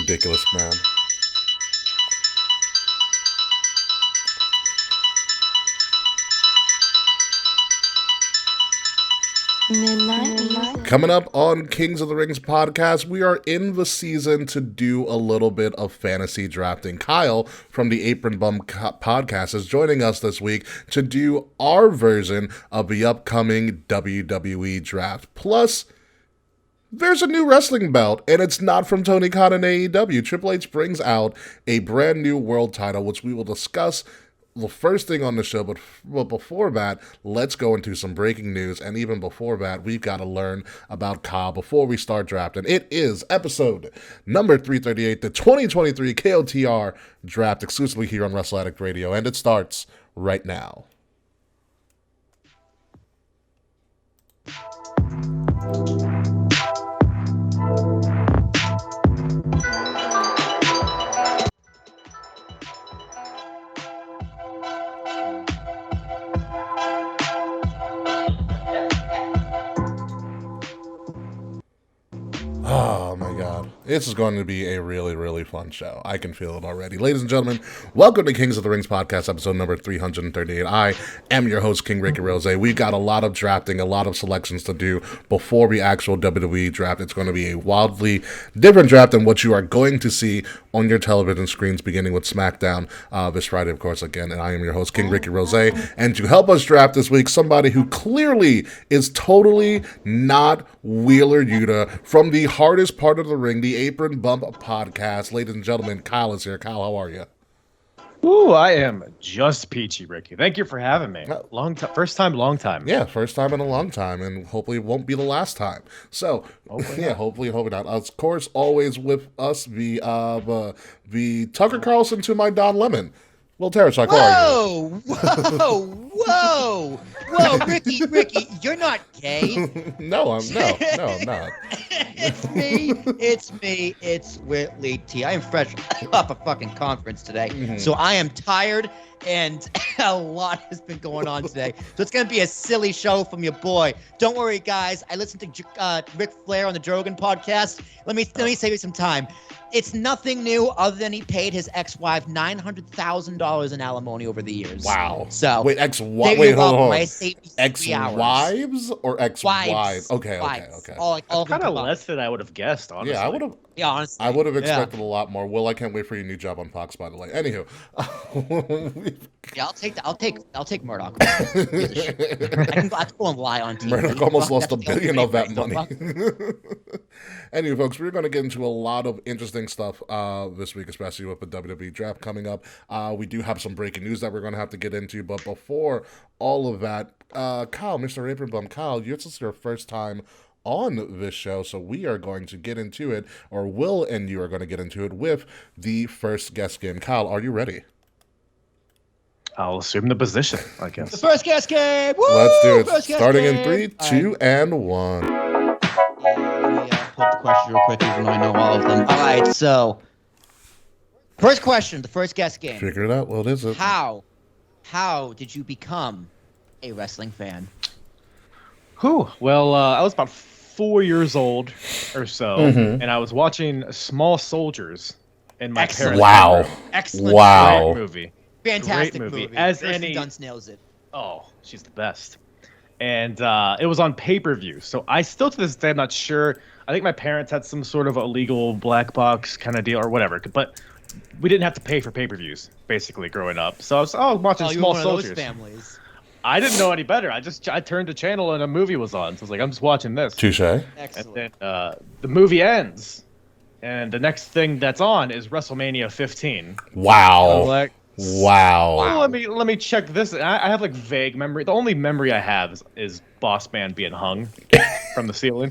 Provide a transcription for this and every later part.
ridiculous, man. Midnight. Coming up on Kings of the Rings podcast, we are in the season to do a little bit of fantasy drafting. Kyle from the Apron Bump Podcast is joining us this week to do our version of the upcoming WWE draft. Plus, there's a new wrestling belt, and it's not from Tony Khan and AEW. Triple H brings out a brand new world title, which we will discuss the first thing on the show, but before that, let's go into some breaking news. And even before that, we've got to learn about Kyle before we start drafting. It is episode number 338, the 2023 KOTR Draft, exclusively here on Wrestle Addict Radio, and it starts right now. Oh my God. This is going to be a really, really fun show. I can feel it already. Ladies and gentlemen, welcome to Kings of the Rings podcast, episode number 338. I am your host, King Ricky Rose. We've got a lot of drafting, a lot of selections to do before the actual WWE draft. It's going to be a wildly different draft than what you are going to see on your television screens, beginning with SmackDown this Friday, of course, again. And I am your host, King Ricky Rose. And to help us draft this week, somebody who clearly is totally not Wheeler Yuta from the hardest part of the ring, the Apron Bump Podcast. Ladies and gentlemen, Kyle is here. Kyle, how are you? Ooh, I am just peachy, Ricky. Thank you for having me. Long time, first time, long time. Yeah, first time in a long time, and hopefully it won't be the last time. So, hopefully not. Of course, always with us, the Tucker Carlson to my Don Lemon. Well, Terrasuk, how are you? Whoa, Ricky, you're not gay. No, I'm not. It's me, it's Whitley T. I am fresh off a fucking conference today, so I am tired, and a lot has been going on today. So it's gonna be a silly show from your boy. Don't worry, guys. I listened to Ric Flair on the Joe Rogan podcast. Let me save you some time. It's nothing new other than he paid his ex-wife $900,000 in alimony over the years. Wow. So wait, hold on. Ex-wives or ex-wives? Okay. All kind of less than I would have guessed, honestly. Yeah, I would have. Yeah, honestly. I would have expected a lot more. Will, I can't wait for your new job on Fox, by the way. Anywho. Yeah, I'll take Murdoch. I can go and lie on TV. Murdoch almost lost $1 billion of that money. Anyway, folks, we're going to get into a lot of interesting stuff this week, especially with the WWE draft coming up. We do have some breaking news that we're going to have to get into, but before all of that, Kyle, Mr. Apron Bump, Kyle, this is your first time on this show, so we are going to get into it, or Will and you are going to get into it with the first guest game. Kyle, are you ready? I'll assume the position, I guess. The first guest game! Woo! Let's do it. Starting in in 3, 2, and 1. Let me pull up the question real quick, even though I know all of them. All right, so first question, the first guest game. Figure it out. What is it? How did you become a wrestling fan? Well, I was about 4 years old or so, and I was watching Small Soldiers in my parents' Wow. Excellent. Great movie. Fantastic Great movie. As Kirsten any Dunst nails it. Oh, she's the best. And it was on pay-per-view. So I still, to this day, I'm not sure. I think my parents had some sort of illegal black box kind of deal or whatever. But we didn't have to pay for pay-per-views, basically, growing up. So I was watching Small Soldiers. Those families. I didn't know any better. I turned the channel and a movie was on. So I was like, I'm just watching this. Touche. Excellent. And then the movie ends. And the next thing that's on is WrestleMania 15. Wow. I'm like, wow. Well, let me check this. I have like vague memory. The only memory I have is Boss Man being hung from the ceiling.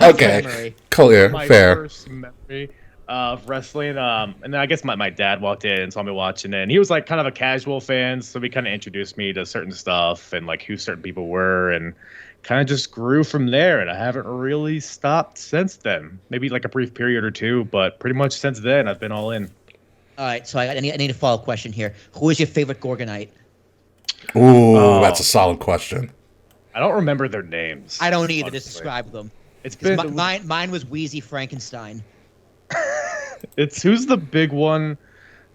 Okay. Clear. My Fair. first memory of wrestling. And then I guess my dad walked in and saw me watching it. And he was like kind of a casual fan, so he kind of introduced me to certain stuff and like who certain people were, and kind of just grew from there. And I haven't really stopped since then. Maybe like a brief period or two, but pretty much since then I've been all in. All right, so I need a follow-up question here. Who is your favorite Gorgonite? Ooh, that's a solid question. I don't remember their names. I don't either. Honestly. Just describe them. It's been mine was Wheezy Frankenstein. It's who's the big one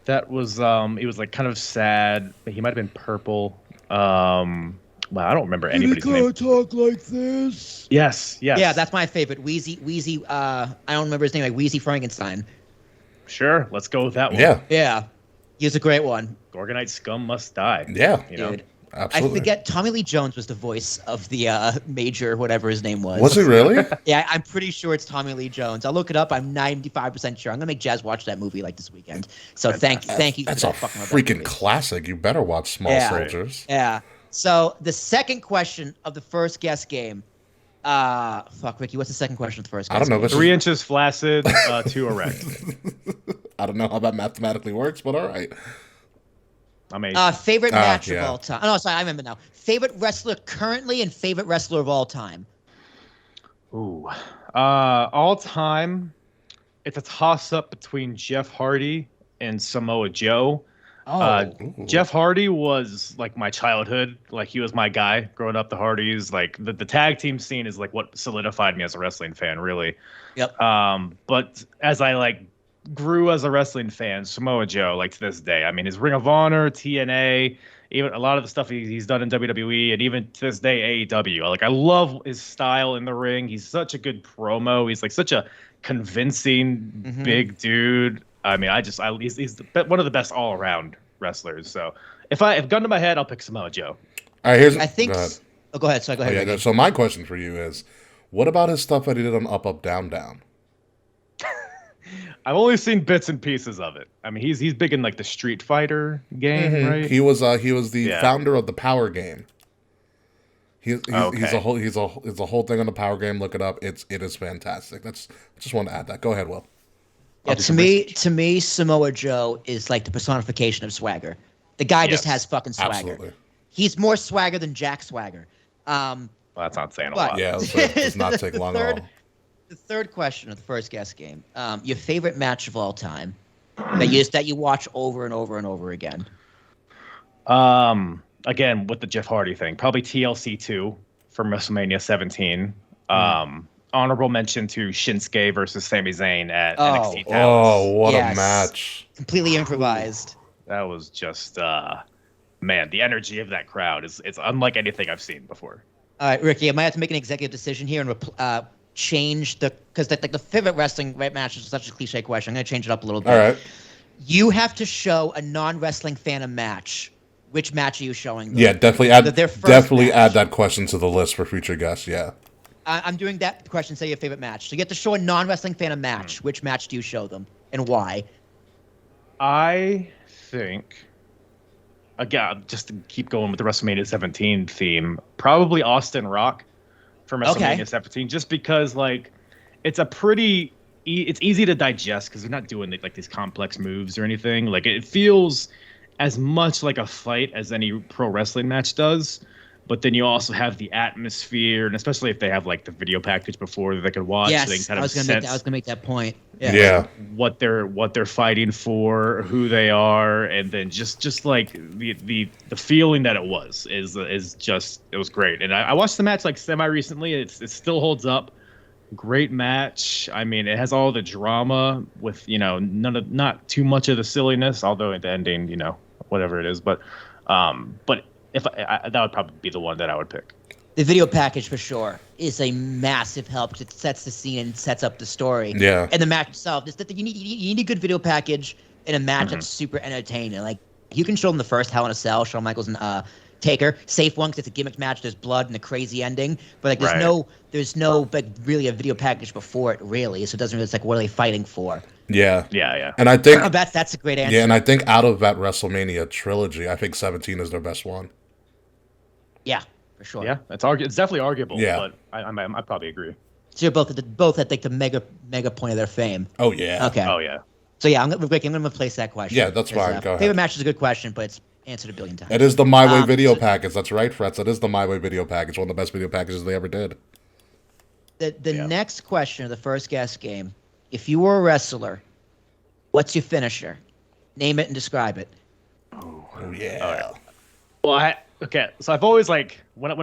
that was he was like kind of sad. He might have been purple. Well, I don't remember anybody's name. Talk like this. Yes. Yeah, that's my favorite. Wheezy. I don't remember his name. Like Wheezy Frankenstein. Sure, let's go with that one. Yeah, he's a great one. Gorgonite scum must die. Yeah, you know. Dude. absolutely. I forget. Tommy Lee Jones was the voice of the Major, whatever his name was. Was he really? Yeah, I'm pretty sure it's Tommy Lee Jones. I'll look it up. I'm 95% sure. I'm gonna make Jazz watch that movie like this weekend. So thank you. That's for a that fucking freaking classic. You better watch Small Soldiers. Yeah. So the second question of the first guess game. Fuck, Ricky. What's the second question of the first guess? I don't know. game? 3 inches flaccid, 2 erect. I don't know how that mathematically works, but all right. I mean, favorite match yeah. of all time. Oh, no, sorry, I remember now. Favorite wrestler currently and favorite wrestler of all time. All time, it's a toss-up between Jeff Hardy and Samoa Joe. Jeff Hardy was like my childhood. Like he was my guy growing up. The Hardys, like the tag team scene is like what solidified me as a wrestling fan, really. Yep. But as I like grew as a wrestling fan, Samoa Joe, like to this day, I mean, his Ring of Honor, TNA, even a lot of the stuff he's done in WWE, and even to this day AEW. Like I love his style in the ring. He's such a good promo. He's like such a convincing big dude. I mean, he's one of the best all around wrestlers. So if gun to my head, I'll pick Samoa Joe. All right, here's. I think. Go ahead. Oh, go ahead. Sorry, go ahead. Yeah, Ricky. so my question for you is, what about his stuff that he did on Up Up Down Down? I've only seen bits and pieces of it. I mean, he's big in like the Street Fighter game, right? He was the founder of the Power Game. He's a whole thing on the Power Game. Look it up. It is fantastic. I just want to add that. Go ahead, Will. Yeah, to me, Samoa Joe is like the personification of swagger. The guy just has fucking swagger. Absolutely. He's more swagger than Jack Swagger. Well, that's not saying a lot. Yeah, it does not take long at all. The third question of the first guess game. Your favorite match of all time that you watch over and over and over again. Again, with the Jeff Hardy thing, probably TLC 2 from WrestleMania 17. Honorable mention to Shinsuke versus Sami Zayn at NXT Dallas. Oh, what a match. Completely improvised. That was just, man, the energy of that crowd it's unlike anything I've seen before. All right, Ricky, I might have to make an executive decision here and change because the favorite wrestling match is such a cliche question. I'm going to change it up a little bit. All right. You have to show a non-wrestling fan a match. Which match are you showing them? Yeah, definitely add that question to the list for future guests. Yeah. I'm doing that question. Say your favorite match. So you have to show a non-wrestling fan a match. Which match do you show them and why? I think, again, just to keep going with the WrestleMania 17 theme, probably Austin Rock from WrestleMania 17, just because like it's easy to digest because they're not doing like these complex moves or anything. Like it feels as much like a fight as any pro wrestling match does. But then you also have the atmosphere, and especially if they have like the video package before that they can watch. Yes, so they can kind I was going to make that point. Yeah. What they're fighting for, who they are, and then just like the feeling that it was great. And I watched the match like semi recently. It still holds up. Great match. I mean, it has all the drama with not too much of the silliness, although at the ending, whatever it is. But if that would probably be the one that I would pick. The video package for sure is a massive help because it sets the scene and sets up the story. Yeah. And the match itself, you need a good video package in a match that's super entertaining. Like you can show them the first Hell in a Cell, Shawn Michaels and Taker, safe one because it's a gimmick match. There's blood and a crazy ending, but like there's no like really a video package before it really. So it doesn't really. It's like what are they fighting for? Yeah. Yeah. And I think that's a great answer. Yeah, and I think out of that WrestleMania trilogy, I think 17 is their best one. Yeah, for sure. Yeah, it's definitely arguable. Yeah. But I probably agree. So you're both at like the mega point of their fame. Oh yeah. Okay. Oh yeah. So yeah, I'm gonna replace that question. Yeah, that's fine. Go ahead. Favorite match is a good question, but it's answered a billion times. It is the My Way video package. That's right, Fretz. It is the My Way video package. One of the best video packages they ever did. The next question of the first guess game: if you were a wrestler, what's your finisher? Name it and describe it. Oh yeah. Well, so I've always like when I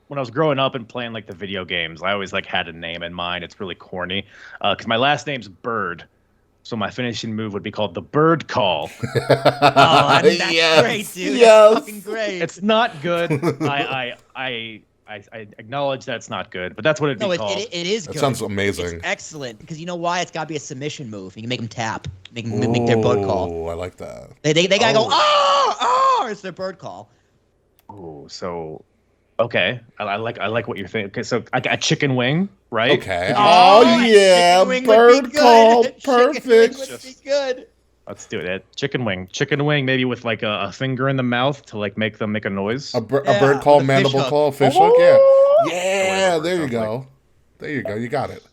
was growing up and playing like the video games, I always like had a name in mind. It's really corny, because my last name's Bird, So my finishing move would be called the bird call. Oh, that's Yes, great, dude. yes. That's fucking great. It's not good. I acknowledge that's not good, but that's what it'd be called. It is That good. sounds amazing. It's excellent because you know why? It's got to be a submission move. You can make them tap, make their bird call. Oh, I like that. They gotta go. Oh! It's their bird call. Oh, so okay. I like what you're thinking. Okay, so I got a chicken wing, right? Okay. Oh, Oh, yeah. chicken wing would be Bird call. good. Chicken wing Perfect. would be good. Let's do it. Chicken wing, maybe with like a finger in the mouth to like make them make a noise. A bird call, with a fish mandible hook. call, fish hook. Yeah. There you go. There you go. You got it.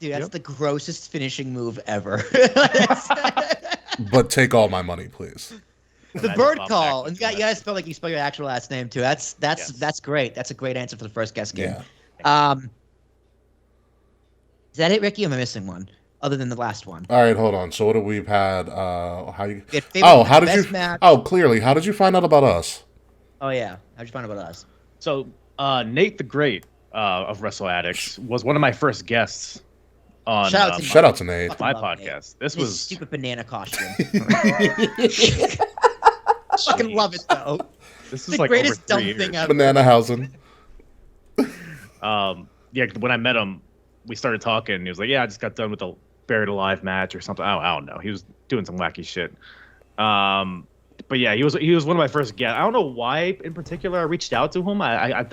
Dude, that's the grossest finishing move ever. But take all my money, please. The bird call, and you gotta spell like you spell your actual last name too. That's great. That's a great answer for the first guest game. Yeah. Is that it, Ricky? Or am I missing one other than the last one? All right, hold on. So what have we had? How did you? Match. Oh, clearly. How did you find out about us? Oh yeah, how'd you find out about us? So Nate the Great of Wrestle Addicts was one of my first guests on Shout out to Nate. my Love podcast. Nate. This His was stupid banana costume. Fucking love it though. this The is like greatest over 3 dumb years. thing ever. Banana Hausen. Yeah, when I met him, we started talking. He was like, "Yeah, I just got done with a Buried Alive match or something." I don't know. He was doing some wacky shit. But yeah, he was one of my first guests. I don't know why in particular I reached out to him.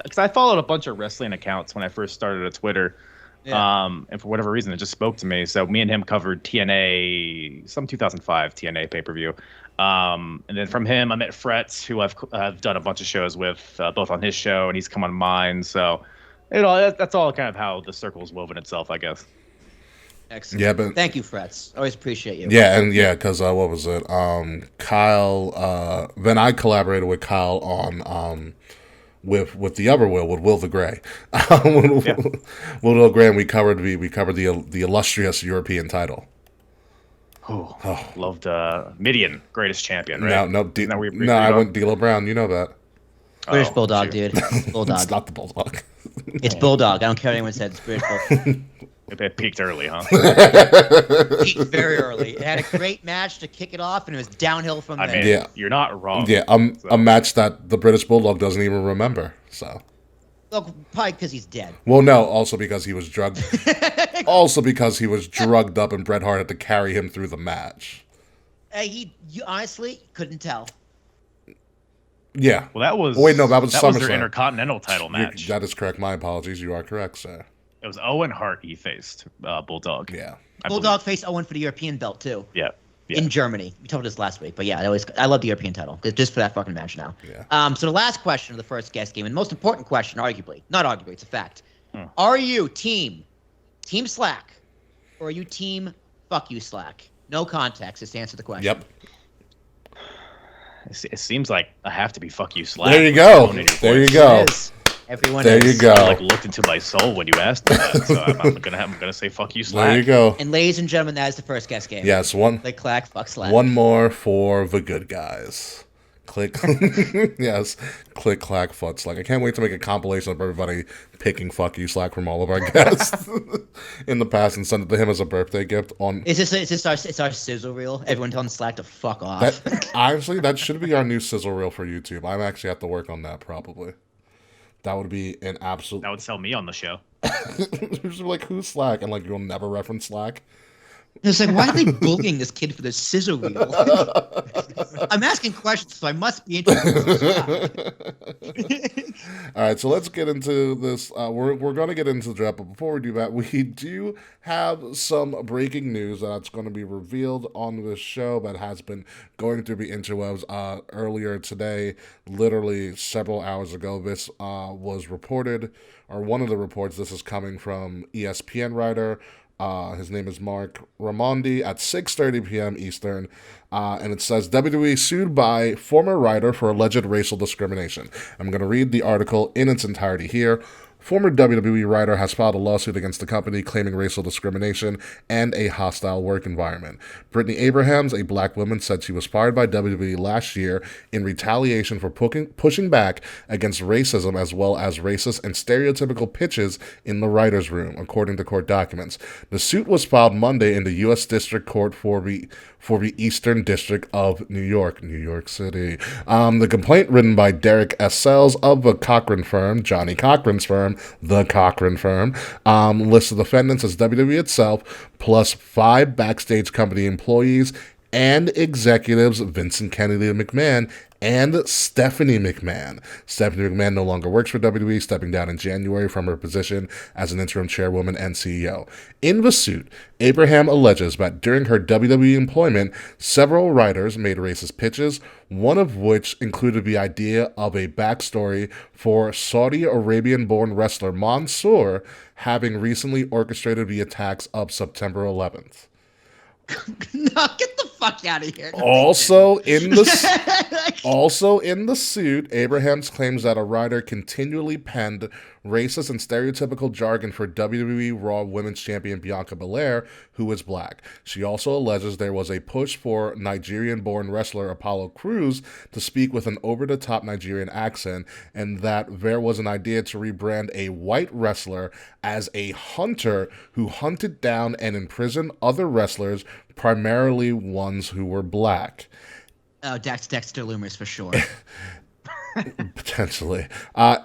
Because I followed a bunch of wrestling accounts when I first started at Twitter. Yeah. And for whatever reason, it just spoke to me. So me and him covered TNA, some 2005 TNA pay-per-view. And then from him, I met Fretz, who I've done a bunch of shows with, both on his show and he's come on mine. So, that's all kind of how the circle's woven itself, I guess. Excellent. Yeah, but Thank you, Fretz. Always appreciate you. yeah, and yeah, because what was it? Kyle. Then I collaborated with Kyle on with the other with Will the Gray. Will the Gray, and we covered the illustrious European title. Oh, loved Midian, greatest champion, right? No, I went D'Lo Brown. You know that. British Bulldog, dude. It's Bulldog. It's not the Bulldog. It's Bulldog. I don't care what anyone said. It's British Bulldog. It peaked early, huh? Peaked very early. It had a great match to kick it off, and it was downhill from there. I mean, Yeah. you're not wrong. Yeah, a match that the British Bulldog doesn't even remember. So. Well, probably because he's dead. Well, no, also because he was drugged. Also because he was drugged up, and Bret Hart had to carry him through the match. You honestly couldn't tell. Yeah. Well, that was. Wait, no, that was their SummerSlam. Intercontinental title match. That is correct. My apologies. You are correct, sir. It was Owen Hart he faced Bulldog. Yeah. Bulldog faced Owen for the European belt too. Yeah. In Germany. We told this last week, but yeah, I love the European title just for that fucking match now. Yeah. So the last question of the first guest game, and most important question, not arguably, it's a fact. Are you team Slack, or are you team fuck you Slack? No context. Just answer the question. Yep. It seems like I have to be fuck you Slack. There you go. There you go. It is. Everyone. There you go. I looked into my soul when you asked me that, so I'm gonna say fuck you Slack. There you go. And ladies and gentlemen, that is the first guest game. Yes, Click, clack, fuck Slack. one more for the good guys. Click. Yes. Click, clack, fuck Slack. I can't wait to make a compilation of everybody picking fuck you Slack from all of our guests in the past and send it to him as a birthday gift. Is this our sizzle reel? Everyone telling Slack to fuck off. Honestly, that should be our new sizzle reel for YouTube. I actually have to work on that probably. That would be an absolute. That would sell me on the show. Like, who's Slack? And like, you'll never reference Slack. It's like, why are they bullying this kid for the scissor reel? I'm asking questions, so I must be interested. All right, so let's get into this. We're going to get into the draft, but before we do that, we do have some breaking news that's going to be revealed on this show that has been going through the interwebs earlier today, literally several hours ago. This was reported, or one of the reports, this is coming from ESPN writer. His name is Mark Raimondi at 6:30 p.m. Eastern, and it says WWE sued by former writer for alleged racial discrimination. I'm going to read the article in its entirety here. former WWE writer, has filed a lawsuit against the company claiming racial discrimination and a hostile work environment. Brittany Abrahams, a black woman, said she was fired by WWE last year in retaliation for pushing back against racism as well as racist and stereotypical pitches in the writer's room, according to court documents. The suit was filed Monday in the U.S. District Court for the Eastern District of New York City. The complaint, written by Derek S. Sells of the Cochran firm, Johnny Cochran's firm, the Cochran firm, lists the defendants as WWE itself, plus 5 backstage company employees and executives, Vincent Kennedy McMahon and Stephanie McMahon. Stephanie McMahon no longer works for WWE, stepping down in January from her position as an interim chairwoman and CEO. In the suit, Abraham alleges that during her WWE employment, several writers made racist pitches, one of which included the idea of a backstory for Saudi Arabian-born wrestler Mansoor having recently orchestrated the attacks of September 11th. No, get the fuck out of here. No, Also in the suit, Abrahams claims that a writer continually penned racist and stereotypical jargon for WWE Raw Women's Champion Bianca Belair, who is black. She also alleges there was a push for Nigerian-born wrestler Apollo Crews to speak with an over-the-top Nigerian accent, and that there was an idea to rebrand a white wrestler as a hunter who hunted down and imprisoned other wrestlers, primarily ones who were black. Oh, Dexter Loomis for sure. Potentially.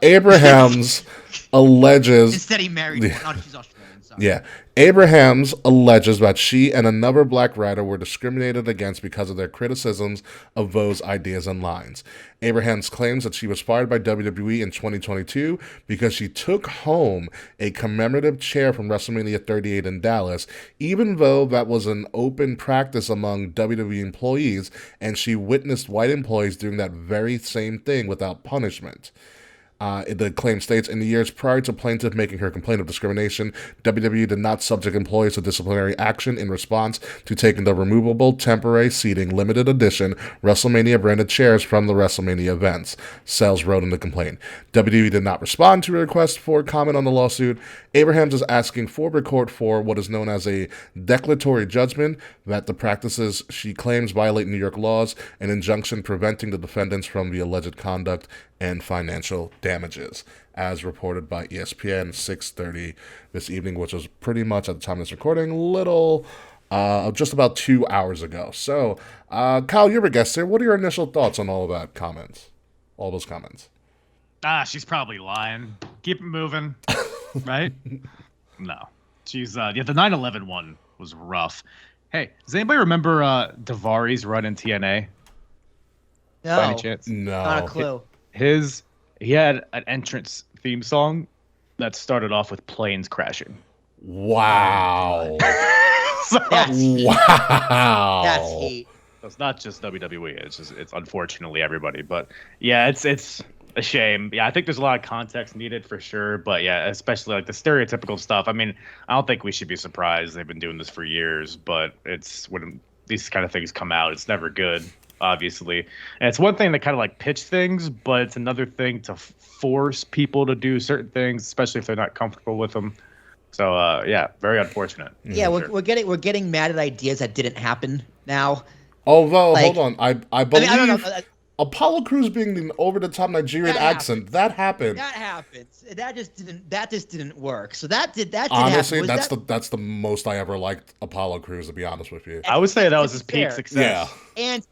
Abrahams alleges... Instead he married one. Oh, she's Australian, sorry. Yeah. Abrahams alleges that she and another black writer were discriminated against because of their criticisms of those ideas and lines. Abrahams claims that she was fired by WWE in 2022 because she took home a commemorative chair from WrestleMania 38 in Dallas, even though that was an open practice among WWE employees, and she witnessed white employees doing that very same thing without punishment. The claim states, in the years prior to plaintiff making her complaint of discrimination, WWE did not subject employees to disciplinary action in response to taking the removable temporary seating limited edition WrestleMania branded chairs from the WrestleMania events. Sells wrote in the complaint. WWE did not respond to a request for comment on the lawsuit. Abrahams is asking for the court for what is known as a declaratory judgment that the practices she claims violate New York laws, an injunction preventing the defendants from the alleged conduct and financial damages, as reported by ESPN 6:30 this evening, which was pretty much at the time of this recording, just about 2 hours ago. So, Kyle, you're a guest here. What are your initial thoughts on all those comments? She's probably lying. Keep it moving, right? No, she's the 9/11 one was rough. Hey, does anybody remember Daivari's run in TNA? No. By any chance? No. Not a clue. He had an entrance theme song that started off with planes crashing. Wow. That's heat. Wow. That's heat. So it's not just WWE. It's unfortunately everybody. But yeah, it's a shame. Yeah, I think there's a lot of context needed for sure. But yeah, especially like the stereotypical stuff. I mean, I don't think we should be surprised. They've been doing this for years. But it's when these kind of things come out, it's never good, obviously. And it's one thing to kind of like pitch things, but it's another thing to force people to do certain things, especially if they're not comfortable with them. So yeah, very unfortunate. Yeah, we're getting mad at ideas that didn't happen now. Although, hold on, I believe I don't know. Apollo Crews being the over-the-top Nigerian accent, that happened. That happens. That just didn't work. So that did honestly, happen. that's the most I ever liked Apollo Crews, to be honest with you. I would say that was his peak success. Yeah. And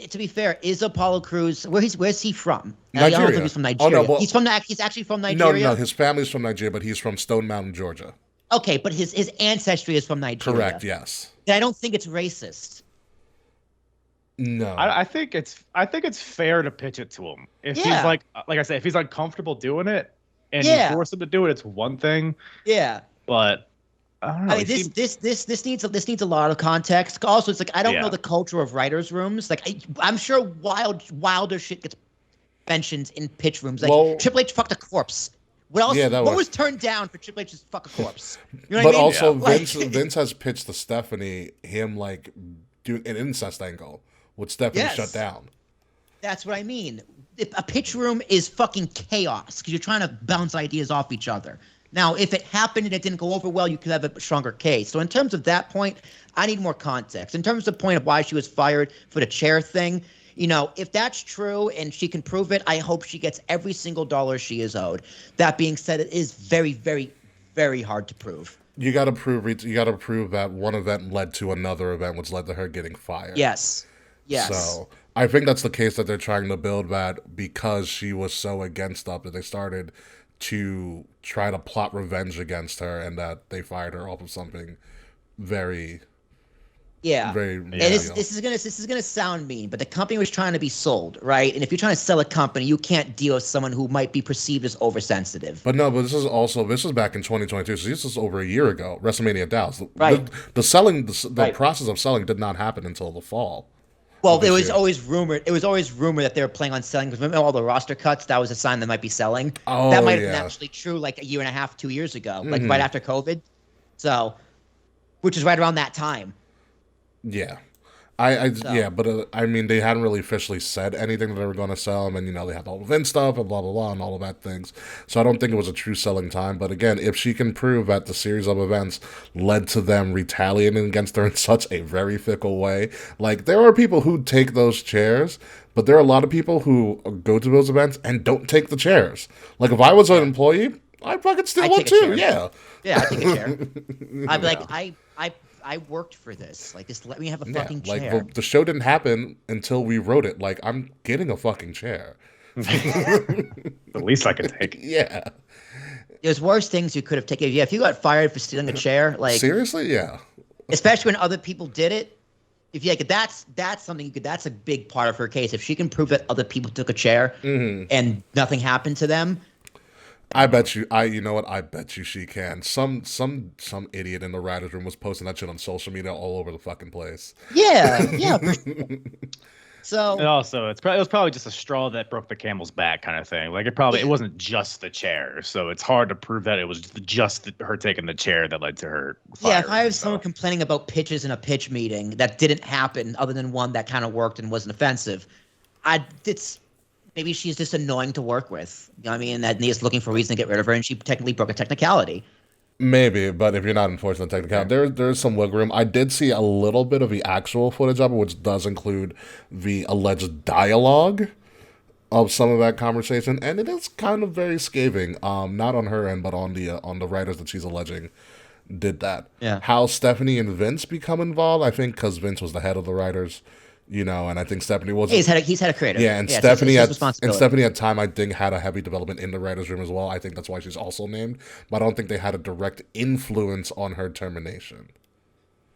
to be fair, is Apollo Crews where's he from? Nigeria. I don't think he's from Nigeria. Oh, no, well, he's actually from Nigeria. No, his family's from Nigeria, but he's from Stone Mountain, Georgia. Okay, but his ancestry is from Nigeria. Correct. Yes. And I don't think it's racist. No. I think it's fair to pitch it to him. If he's like I said, if he's uncomfortable doing it and you force him to do it, it's one thing. Yeah. But I don't know. I mean, this needs a lot of context. Also, it's like I don't know the culture of writers' rooms. Like I'm sure wilder shit gets mentioned in pitch rooms. Like Triple H fucked a corpse. What else? Yeah, what was turned down for Triple H to fuck a corpse? You know but what I mean? Also, Vince has pitched to Stephanie him like doing an incest angle with Stephanie shut down. That's what I mean. a pitch room is fucking chaos because you're trying to bounce ideas off each other. Now, if it happened and it didn't go over well, you could have a stronger case. So in terms of that point, I need more context. In terms of the point of why she was fired for the chair thing, if that's true and she can prove it, I hope she gets every single dollar she is owed. That being said, it is very, very, very hard to prove. You got to prove that one event led to another event, which led to her getting fired. Yes. So I think that's the case that they're trying to build, that because she was so against stuff that they started to try to plot revenge against her, and that they fired her off of something very. Yeah. Very, and this is gonna sound mean, but the company was trying to be sold, right? And if you're trying to sell a company, you can't deal with someone who might be perceived as oversensitive. But this is back in 2022, so this is over a year ago. WrestleMania Dallas. Right. The process of selling did not happen until the fall. Well, it was always rumored. It was always rumored that they were planning on selling, because remember all the roster cuts? That was a sign they might be selling. Oh, that might have been actually true like a year and a half, 2 years ago, like right after COVID. So, which is right around that time. Yeah. But I mean, they hadn't really officially said anything that they were going to sell them, and they had all the Vince stuff and blah blah blah and all of that things. So I don't think it was a true selling time. But again, if she can prove that the series of events led to them retaliating against her in such a very fickle way, like there are people who take those chairs, but there are a lot of people who go to those events and don't take the chairs. Like if I was an employee, I'd fucking steal one too. Yeah, I take a chair. I'd be like, I worked for this. Like, just let me have a fucking chair. Like, the show didn't happen until we wrote it. Like, I'm getting a fucking chair. The least I could take. Yeah. There's worse things you could have taken. Yeah, if you got fired for stealing a chair, like seriously, yeah. Especially when other people did it. If you like, that's something you could. That's a big part of her case. If she can prove that other people took a chair and nothing happened to them. I bet you. I bet you she can. Some idiot in the writers' room was posting that shit on social media all over the fucking place. Yeah. So and also, it was probably just a straw that broke the camel's back kind of thing. Like it wasn't just the chair, so it's hard to prove that it was just her taking the chair that led to her firing. Yeah, if I have someone complaining about pitches in a pitch meeting that didn't happen, other than one that kind of worked and wasn't offensive, maybe she's just annoying to work with. You know what I mean? That Nia's looking for a reason to get rid of her, and she technically broke a technicality. Maybe, but if you're not enforcing the technicality, there's some wiggle room. I did see a little bit of the actual footage of it, which does include the alleged dialogue of some of that conversation, and it is kind of very scathing. Not on her end, but on the writers that she's alleging did that. Yeah. How Stephanie and Vince become involved, I think, because Vince was the head of the writers. And I think Stephanie was. He's had a creative. Yeah, and Stephanie at time I think had a heavy development in the writers' room as well. I think that's why she's also named, but I don't think they had a direct influence on her termination.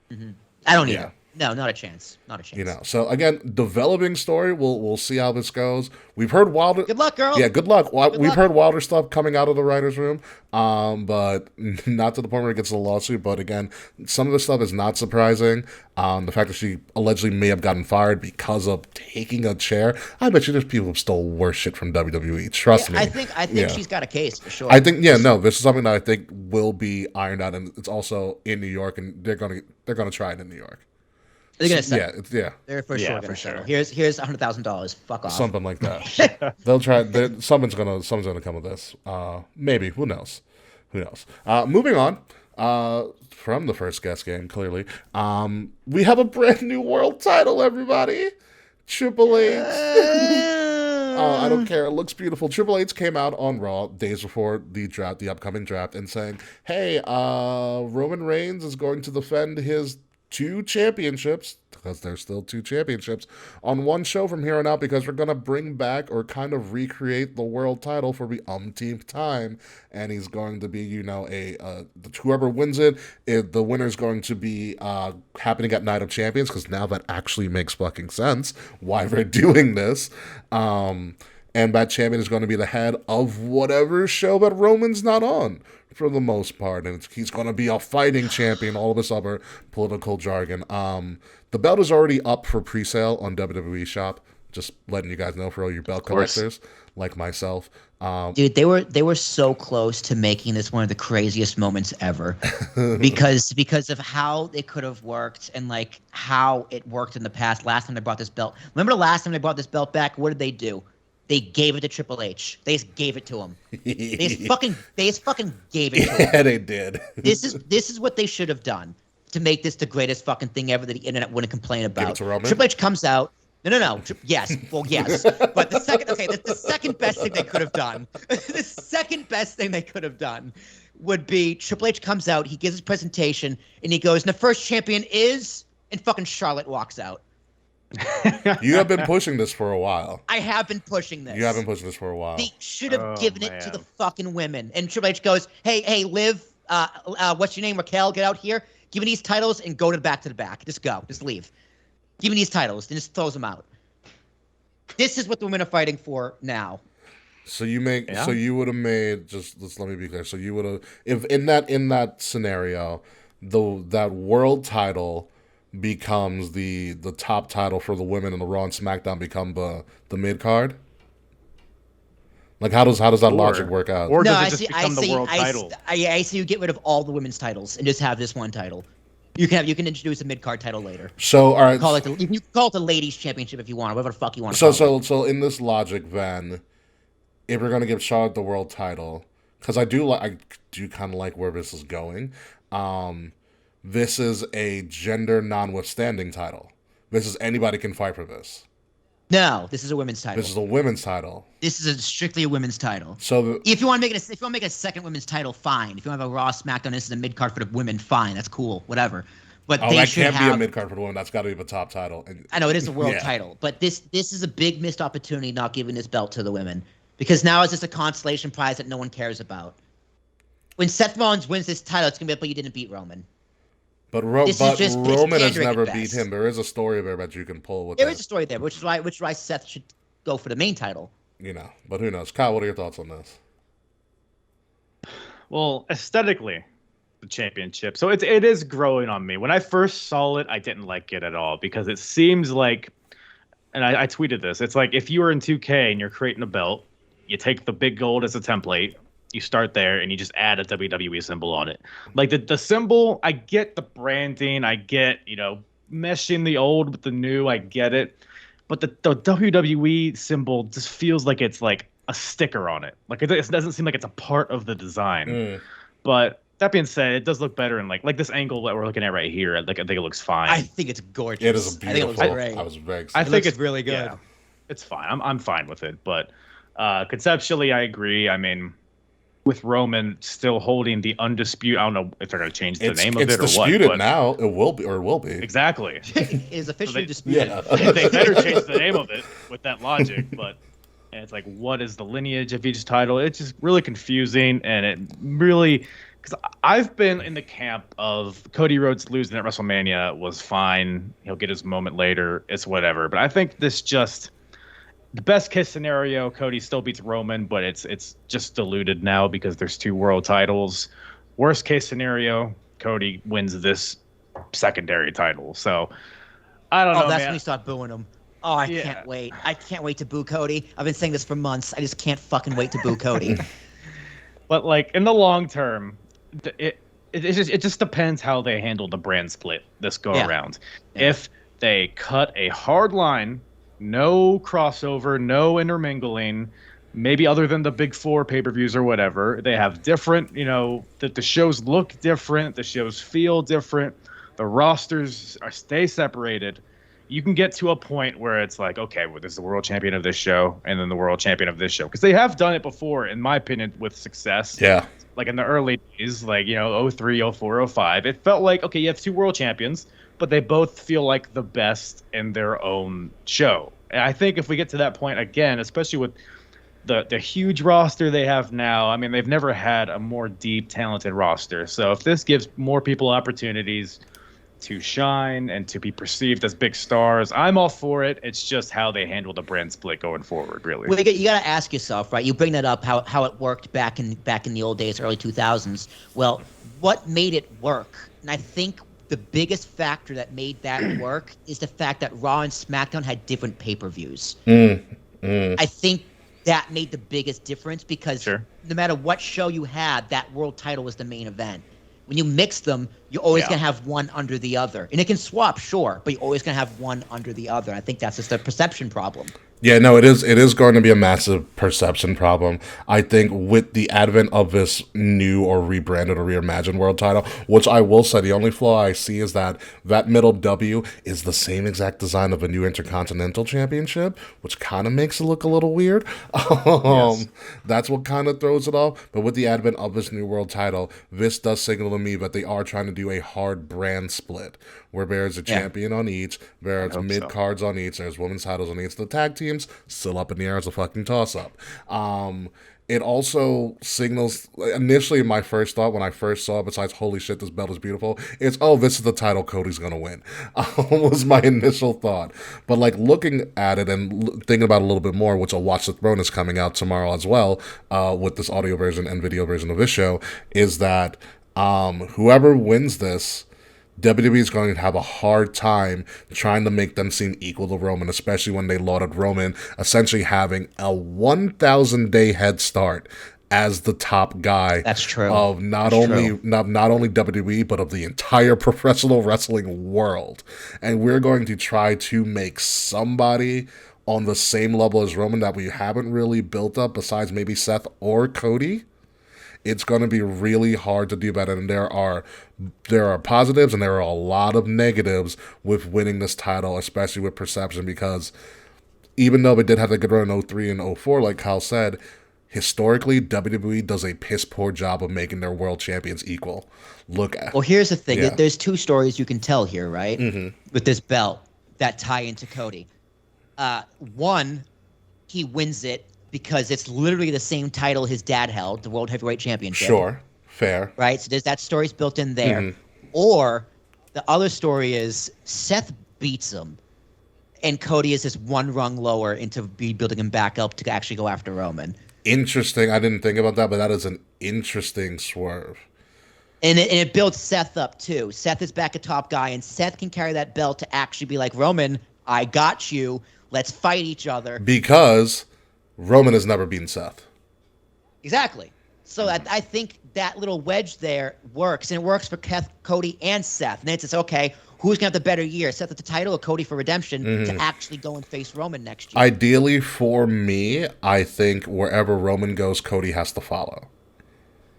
Mm-hmm. I don't either. No, not a chance. Not a chance. So again, developing story. We'll see how this goes. We've heard Wilder. Good luck, girl. Yeah, good luck. We've heard Wilder stuff coming out of the writers' room, but not to the point where it gets a lawsuit. But again, some of the stuff is not surprising. The fact that she allegedly may have gotten fired because of taking a chair. I bet you there's people who stole worse shit from WWE. Trust me. I think she's got a case for sure. I think this is something that I think will be ironed out, and it's also in New York, and they're gonna try it in New York. They're gonna settle. They're for sure gonna settle. Here's $100,000. Fuck off. Something like that. They'll try. Someone's gonna come with this. Maybe. Who knows? Moving on. From the first guest game, clearly. We have a brand new world title, everybody. Triple H. I don't care. It looks beautiful. Triple H came out on Raw days before the upcoming draft, and saying, "Hey, Roman Reigns is going to defend his 2 championships, because there's still 2 championships, on one show from here on out, because we're going to bring back or kind of recreate the world title for the umpteenth time, and he's going to be, whoever wins it, the winner's going to be happening at Night of Champions, because now that actually makes fucking sense why they're doing this, and that champion is going to be the head of whatever show that Roman's not on, for the most part, and he's going to be a fighting champion, all of this other political jargon. The belt is already up for pre-sale on WWE Shop, just letting you guys know for all you belt collectors like myself. Dude, they were so close to making this one of the craziest moments ever, because of how it could have worked and like how it worked in the past. Last time they brought this belt, remember the last time they brought this belt back? What did they do? They gave it to Triple H. They just gave it to him. They just fucking gave it to him. Yeah, they did. This is what they should have done to make this the greatest fucking thing ever that the internet wouldn't complain about. Give it to Roman? Triple H comes out. No. Yes. Well, yes. But the second best thing they could have done, the second best thing they could have done would be Triple H comes out, he gives his presentation, and he goes, and the first champion is, and fucking Charlotte walks out. You have been pushing this for a while. I have been pushing this. You have been pushing this for a while. They should have given it to the fucking women. And Triple H goes, hey, Liv, what's your name, Raquel? Get out here. Give me these titles and go back to the back. Just go. Just leave. Give me these titles. Then just throws them out. This is what the women are fighting for now. So you would have made, let me be clear. So you would have, if in that scenario, that world title becomes the top title for the women, and the Raw and SmackDown become the mid card. Like how does that logic work out? Or does it just become the world title? I see you get rid of all the women's titles and just have this one title. You can introduce a mid card title later. So all right, you can call it the ladies championship if you want, or whatever the fuck you want to call it. So in this logic, then, if we're gonna give Charlotte the world title, because I do kind of like where this is going. This is a gender notwithstanding title. This is anybody can fight for this. No, this is a women's title. This is a women's title. This is strictly a women's title. So if you want to make a second women's title, fine. If you want to have a Raw, SmackDown, this is a mid card for the women, fine. That's cool, whatever. But that can't be a mid card for the women. That's got to be the top title. I know it is a world title, but this is a big missed opportunity not giving this belt to the women, because now it's just a consolation prize that no one cares about. When Seth Rollins wins this title, it's gonna be, but you didn't beat Roman. But Roman has never beat him. There is a story there that you can pull with. There is a story there, which is why Seth should go for the main title. But who knows? Kyle, what are your thoughts on this? Well, aesthetically, the championship. So it is growing on me. When I first saw it, I didn't like it at all because it seems like, and I tweeted this, it's like if you were in 2K and you're creating a belt, you take the big gold as a template, you start there and you just add a WWE symbol on it. Like the symbol, I get the branding, I get, meshing the old with the new, I get it. But the WWE symbol just feels like it's like a sticker on it. Like it doesn't seem like it's a part of the design. But that being said, it does look better in like this angle that we're looking at right here. Like I think it looks fine. I think it's gorgeous. It is beautiful. I think it looks great. I was very excited. I think it's really good. Yeah, it's fine. I'm fine with it. But conceptually, I agree. I mean, with Roman still holding the undisputed, I don't know if they're going to change the name of it or what. It's disputed now. It will be. Exactly. It is officially disputed. Yeah. They better change the name of it with that logic. But and it's like, what is the lineage of each title? It's just really confusing, and it really, because I've been in the camp of Cody Rhodes losing at WrestleMania was fine. He'll get his moment later. It's whatever. But I think this just. The best case scenario, Cody still beats Roman, but it's just diluted now because there's 2 world titles. Worst case scenario, Cody wins this secondary title. So I don't know. Oh, that's when you start booing him. Oh, I can't wait. I can't wait to boo Cody. I've been saying this for months. I just can't fucking wait to boo Cody. But like in the long term, it just depends how they handle the brand split this go around. Yeah. If they cut a hard line. No crossover, no intermingling, maybe other than the big 4 pay-per-views or whatever. They have different, that the shows look different, the shows feel different, the rosters stay separated. You can get to a point where it's like, okay, well, this is the world champion of this show and then the world champion of this show. Because they have done it before, in my opinion, with success. Yeah. Like in the early days, like, 03, 04, 05. It felt like, okay, you have 2 world champions, but they both feel like the best in their own show. And I think if we get to that point again, especially with the huge roster they have now, I mean, they've never had a more deep, talented roster. So if this gives more people opportunities to shine and to be perceived as big stars, I'm all for it. It's just how they handle the brand split going forward, really. Well, you got to ask yourself, right? You bring that up, how it worked back in the old days, early 2000s. Well, what made it work? And I think the biggest factor that made that work is the fact that Raw and SmackDown had different pay-per-views. I think that made the biggest difference because no matter what show you had, that world title was the main event. When you mix them, you're always going to have one under the other. And it can swap, sure, but you're always going to have one under the other. I think that's just a perception problem. Yeah, no, it is. It is going to be a massive perception problem. I think with the advent of this new or rebranded or reimagined world title, which I will say the only flaw I see is that middle W is the same exact design of a new Intercontinental Championship, which kind of makes it look a little weird. Yes. That's what kind of throws it off. But with the advent of this new world title, this does signal to me that they are trying to do a hard brand split, where there's a champion on each, there's hope mid so. cards on each, there's women's titles on each. The tag teams still up in the air as a fucking toss up. It also signals, initially my first thought when I first saw it, besides holy shit, this belt is beautiful, is, oh, this is the title Cody's gonna win. Was my initial thought. But like looking at it and thinking about it a little bit more, which I'll Watch the Throne is coming out tomorrow as well, with this audio version and video version of this show, is that whoever wins this, WWE is going to have a hard time trying to make them seem equal to Roman, especially when they lauded Roman essentially having a 1,000-day head start as the top guy. That's true. Of not only WWE but of the entire professional wrestling world. And we're going to try to make somebody on the same level as Roman that we haven't really built up besides maybe Seth or Cody. It's going to be really hard to do that, and there are positives and there are a lot of negatives with winning this title, especially with perception, because even though they did have a good run in 03 and 04, like Kyle said, historically, WWE does a piss-poor job of making their world champions equal. Well, here's the thing. Yeah. There's two stories you can tell here, right? Mm-hmm. With this belt that tie into Cody. One, he wins it because it's literally the same title his dad held, the World Heavyweight Championship. Sure, fair. Right? So there's that story's built in there. Mm-hmm. Or the other story is Seth beats him, and Cody is just one rung lower into building him back up to actually go after Roman. Interesting. I didn't think about that, but that is an interesting swerve. And it builds Seth up, too. Seth is back a top guy, and Seth can carry that belt to actually be like, Roman, I got you. Let's fight each other. Because Roman has never beaten Seth. Exactly. So I think that little wedge there works, and it works for Cody and Seth. And then it's okay, who's going to have the better year, Seth at the title or Cody for redemption, to actually go and face Roman next year? Ideally for me, I think wherever Roman goes, Cody has to follow.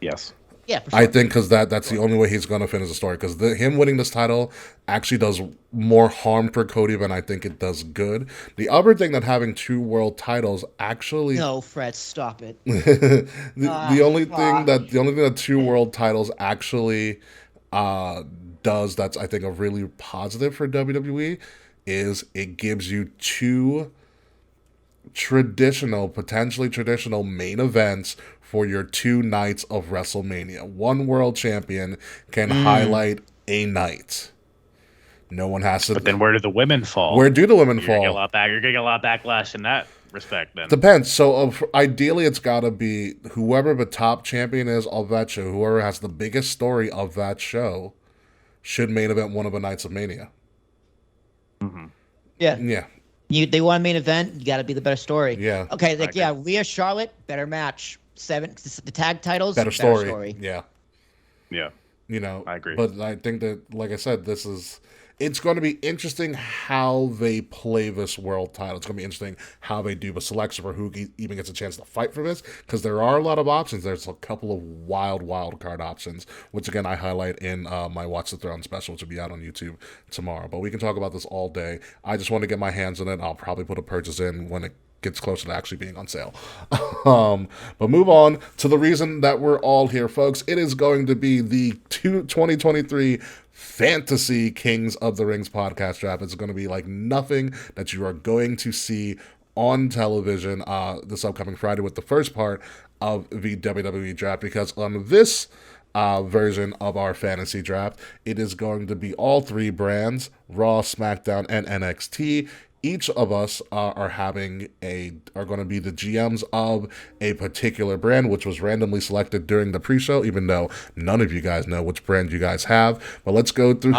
Yes. Yeah, for sure. I think because that's the only way he's going to finish the story. Because him winning this title actually does more harm for Cody than I think it does good. The other thing that having two world titles actually No, Fred, stop it. the only thing that two world titles actually does that's I think a really positive for WWE is it gives you two potentially traditional main events for your two nights of WrestleMania. One world champion can highlight a night. No one has to. But then where do the women fall? Where do the women You're fall? getting a lot of backlash in that respect then. Depends. So ideally, it's got to be whoever the top champion is of that show, whoever has the biggest story of that show, should main event one of the nights of Mania. Mm-hmm. Yeah. Yeah. They want a main event, you got to be the better story. Yeah. Okay, Rhea Charlotte, better match. The tag titles, Better story. Yeah. Yeah. I agree. But I think that, like I said, it's going to be interesting how they play this world title. It's going to be interesting how they do the selection for who even gets a chance to fight for this, because there are a lot of options. There's a couple of wild card options, which again I highlight in my Watch the Throne special, which will be out on YouTube tomorrow. But we can talk about this all day. I just want to get my hands on it. I'll probably put a purchase in when it gets closer to actually being on sale. But move on to the reason that we're all here, folks. It is going to be the 2023 Fantasy Kings of the Rings podcast draft. It's going to be like nothing that you are going to see on television this upcoming Friday with the first part of the WWE draft, because on this version of our fantasy draft, it is going to be all three brands, Raw, SmackDown, and NXT. Each of us are going to be the GMs of a particular brand, which was randomly selected during the pre-show, even though none of you guys know which brand you guys have. But let's go through.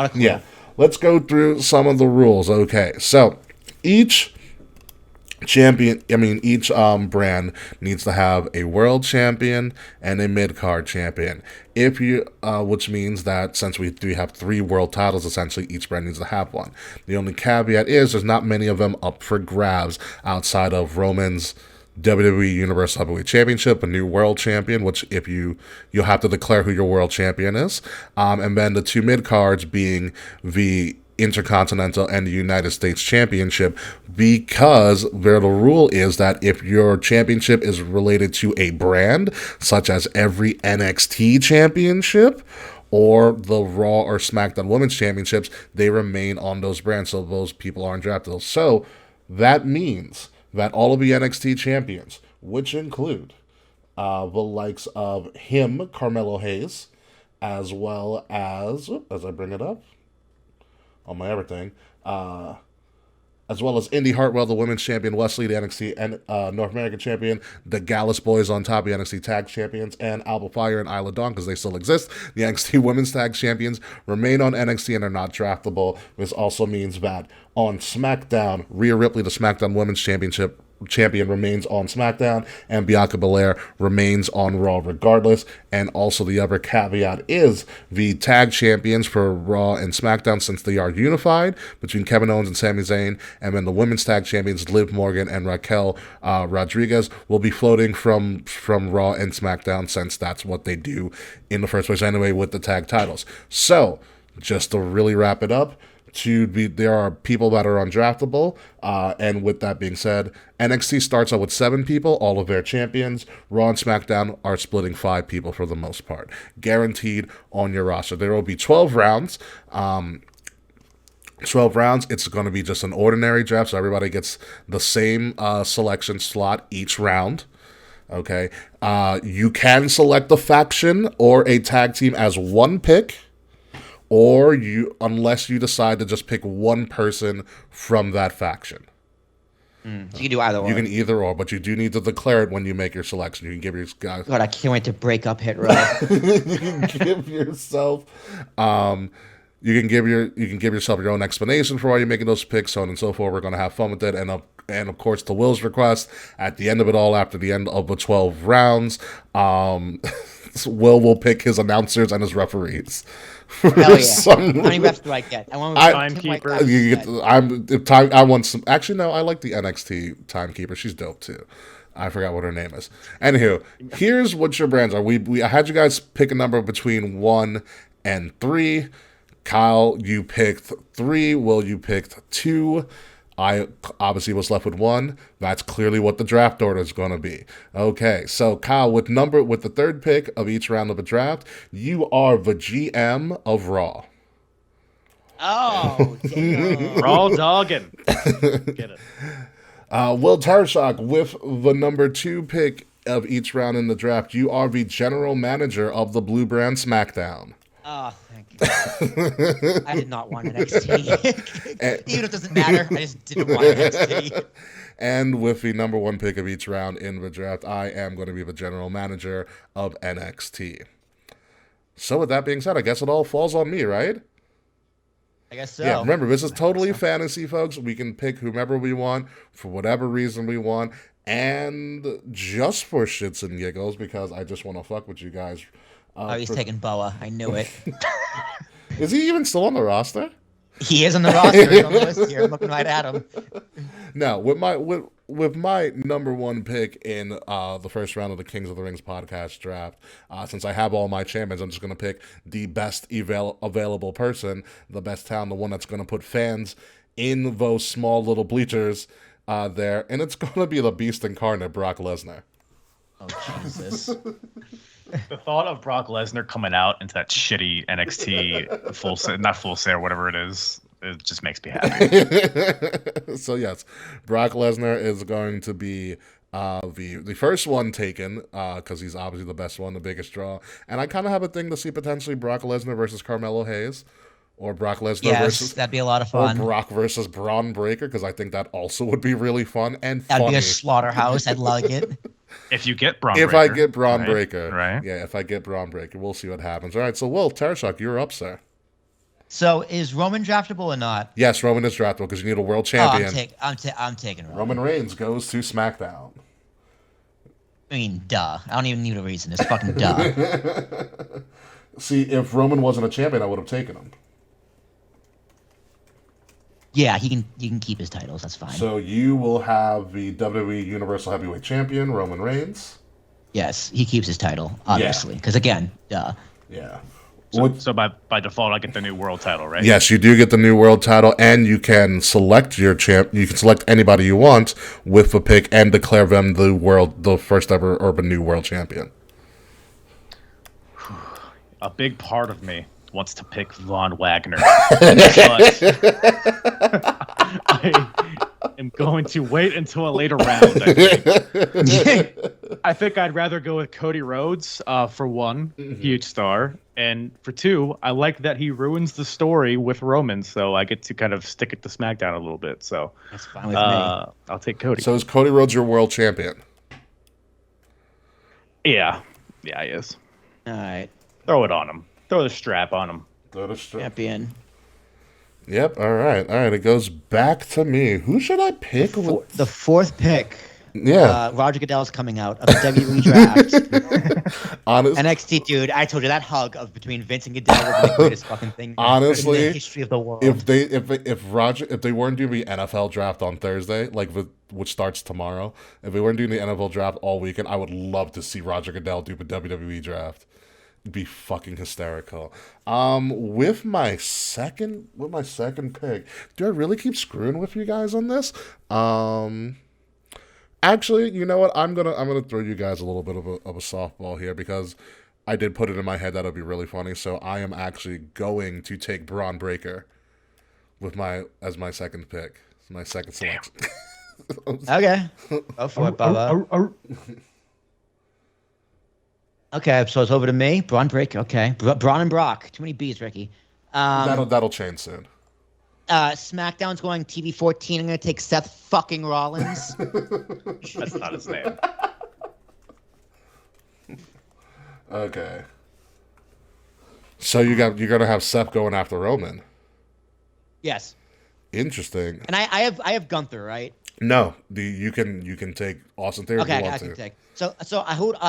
Let's go through some of the rules. Okay, so each each brand needs to have a world champion and a mid-card champion. If you, which means that since we do have 3 world titles, essentially each brand needs to have one. The only caveat is there's not many of them up for grabs outside of Roman's WWE Universal Heavyweight Championship, a new world champion, which you'll have to declare who your world champion is, and then the 2 mid cards being the Intercontinental and the United States Championship, because the rule is that if your championship is related to a brand, such as every NXT championship or the Raw or SmackDown Women's Championships, they remain on those brands, so those people aren't drafted. So that means that all of the NXT champions, which include the likes of Carmelo Hayes, as well as I bring it up on my everything, as well as Indy Hartwell, the women's champion, Wesley, the NXT and North American champion, the Gallus Boys on top, the NXT Tag Champions, and Alba Fire and Isla Dawn, because they still exist, the NXT Women's Tag Champions, remain on NXT and are not draftable. This also means that on SmackDown, Rhea Ripley, the SmackDown Women's champion, remains on SmackDown, and Bianca Belair remains on Raw regardless. And also the other caveat is the tag champions for Raw and SmackDown, since they are unified between Kevin Owens and Sami Zayn, and then the women's tag champions Liv Morgan and Raquel Rodriguez will be floating from Raw and SmackDown, since that's what they do in the first place anyway with the tag titles. So just to really wrap it up, there are people that are undraftable, and with that being said, NXT starts out with 7 people, all of their champions. Raw and SmackDown are splitting 5 people for the most part, guaranteed on your roster. There will be 12 rounds. 12 rounds. It's going to be just an ordinary draft, so everybody gets the same selection slot each round. Okay, you can select a faction or a tag team as one pick, or unless you decide to just pick one person from that faction. So you can do either or. You can either or, but you do need to declare it when you make your selection. You can give your guys. God, I can't wait to break up Hit Row. You can give yourself. You can give yourself your own explanation for why you're making those picks, so on and so forth. We're going to have fun with it, and of course, to Will's request, at the end of it all, after the end of the 12 rounds, will pick his announcers and his referees. Hell yeah! How many refs do I get? I want timekeeper. I want some. Actually, no. I like the NXT timekeeper. She's dope too. I forgot what her name is. Anywho, here's what your brands are. I had you guys pick a number between 1 and 3. Kyle, you picked 3. Will, you picked 2. I obviously was left with 1. That's clearly what the draft order is going to be. Okay, so Kyle, with the 3rd pick of each round of the draft, you are the GM of Raw. Oh, damn. Raw dogging. Get it. Will Tarshak, with the number 2 pick of each round in the draft, you are the general manager of the Blue Brand SmackDown. Oh, thank you. I did not want NXT. Even if it doesn't matter, I just didn't want NXT. And with the number 1 pick of each round in the draft, I am going to be the general manager of NXT. So with that being said, I guess it all falls on me, right? I guess so. Yeah, remember, this is totally fantasy, folks. We can pick whomever we want for whatever reason we want, and just for shits and giggles, because I just want to fuck with you guys. He's taking Boa. I knew it. Is he even still on the roster? He is on the roster. He's on the list here. I'm looking right at him. No, with my number 1 pick in the first round of the Kings of the Rings podcast draft, since I have all my champions, I'm just going to pick the best available person, the best talent, the one that's going to put fans in those small little bleachers there, and it's going to be the beast incarnate, Brock Lesnar. Oh, Jesus. The thought of Brock Lesnar coming out into that shitty NXT not full sail, whatever it is, it just makes me happy. So yes, Brock Lesnar is going to be the first one taken, because he's obviously the best one, the biggest draw. And I kind of have a thing to see potentially Brock Lesnar versus Carmelo Hayes, or Brock Lesnar versus, that'd be a lot of fun. Or Brock versus Braun Breaker, because I think that also would be really fun and that'd funny. Be a slaughterhouse. I'd like it. If you get Braun Breaker. If I get Braun Breaker. Right. Yeah, if I get Braun Breaker. We'll see what happens. All right, so Will Tarshak, you're up, sir. So is Roman draftable or not? Yes, Roman is draftable because you need a world champion. I'm taking Roman. Roman Reigns goes to SmackDown. I mean, duh. I don't even need a reason. It's fucking duh. See, if Roman wasn't a champion, I would have taken him. Yeah, he can keep his titles. That's fine. So you will have the WWE Universal Heavyweight Champion, Roman Reigns. Yes, he keeps his title, obviously. Because again, duh. Yeah. So by default, I get the new world title, right? Yes, you do get the new world title, and you can select your champ. You can select anybody you want with a pick and declare them the first ever urban new world champion. A big part of me wants to pick Von Wagner, but I am going to wait until a later round. I think I'd rather go with Cody Rhodes for one, huge star, and for two, I like that he ruins the story with Roman, so I get to kind of stick it to SmackDown a little bit. So that's fine with me. I'll take Cody. So is Cody Rhodes your world champion? Yeah, he is. All right. Throw it on him. Throw the strap on him. Champion. Yep. All right. It goes back to me. Who should I pick? The fourth pick. Yeah. Roger Goodell's coming out of the WWE draft. Honestly, NXT, dude. I told you that hug between Vince and Goodell was the greatest fucking thing honestly, in the history of the world. If they weren't doing the NFL draft on Thursday, which starts tomorrow, if they weren't doing the NFL draft all weekend, I would love to see Roger Goodell do the WWE draft. It'd be fucking hysterical. With my second pick, do I really keep screwing with you guys on this? Actually, you know what? I'm gonna throw you guys a little bit of a softball here because I did put it in my head that would be really funny. So I am actually going to take Braun Breaker as my second pick, my second selection. Okay, go for it, Bubba. Okay, so it's over to me. Braun Breaker. Okay, Braun and Brock. Too many B's, Ricky. That'll change soon. SmackDown's going TV 14. I'm gonna take Seth fucking Rollins. That's not his name. Okay. So you're gonna have Seth going after Roman. Yes. Interesting. And I have Gunther, right? No, you can take Austin Theory. Okay, if you want I can to. take. So who do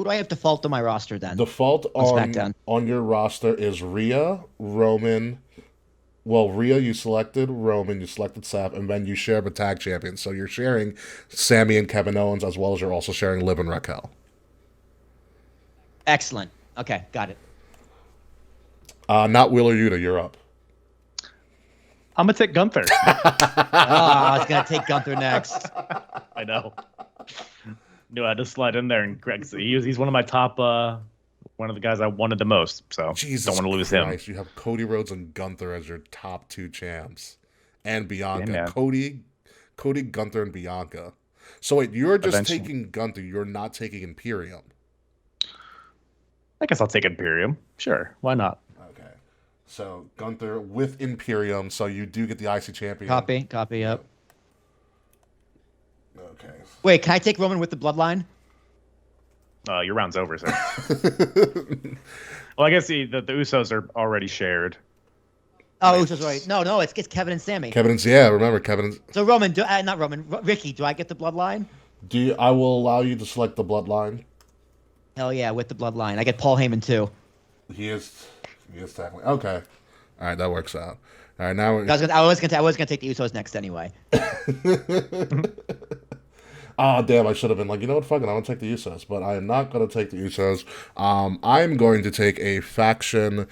I have default on my roster then? Default on your roster is Rhea, Roman. Well, Rhea you selected, Roman you selected Seth, and then you share the tag champions. So you're sharing Sami and Kevin Owens as well as you're also sharing Liv and Raquel. Excellent. Okay, got it. Not Wheeler Yuta, you're up. I'm gonna take Gunther. I was gonna take Gunther next. I know. Knew I had to slide in there, and Greg, he's one of my top. One of the guys I wanted the most, so Jesus don't want to lose Christ, him. You have Cody Rhodes and Gunther as your top two champs, and Bianca. Yeah, Cody, Gunther, and Bianca. So wait, you're just Eventually. taking Gunther. You're not taking Imperium. I guess I'll take Imperium. Sure, why not? Okay, so Gunther with Imperium. So you do get the IC champion. Copy. Yep. Okay. Wait, can I take Roman with the bloodline? Your round's over, sir. Well, I guess the Usos are already shared. Oh, Usos, right. No, it's Kevin and Sami. Remember Kevin. So Roman, not Roman. Ricky, do I get the bloodline? I will allow you to select the bloodline. Hell yeah, with the bloodline. I get Paul Heyman too. He is technically okay. All right, that works out. All right, now I was gonna take the Usos next anyway. Oh, damn, I should have been like, you know what, fuck it, I'm going to take the Usos. But I am not going to take the Usos. I'm going to take a faction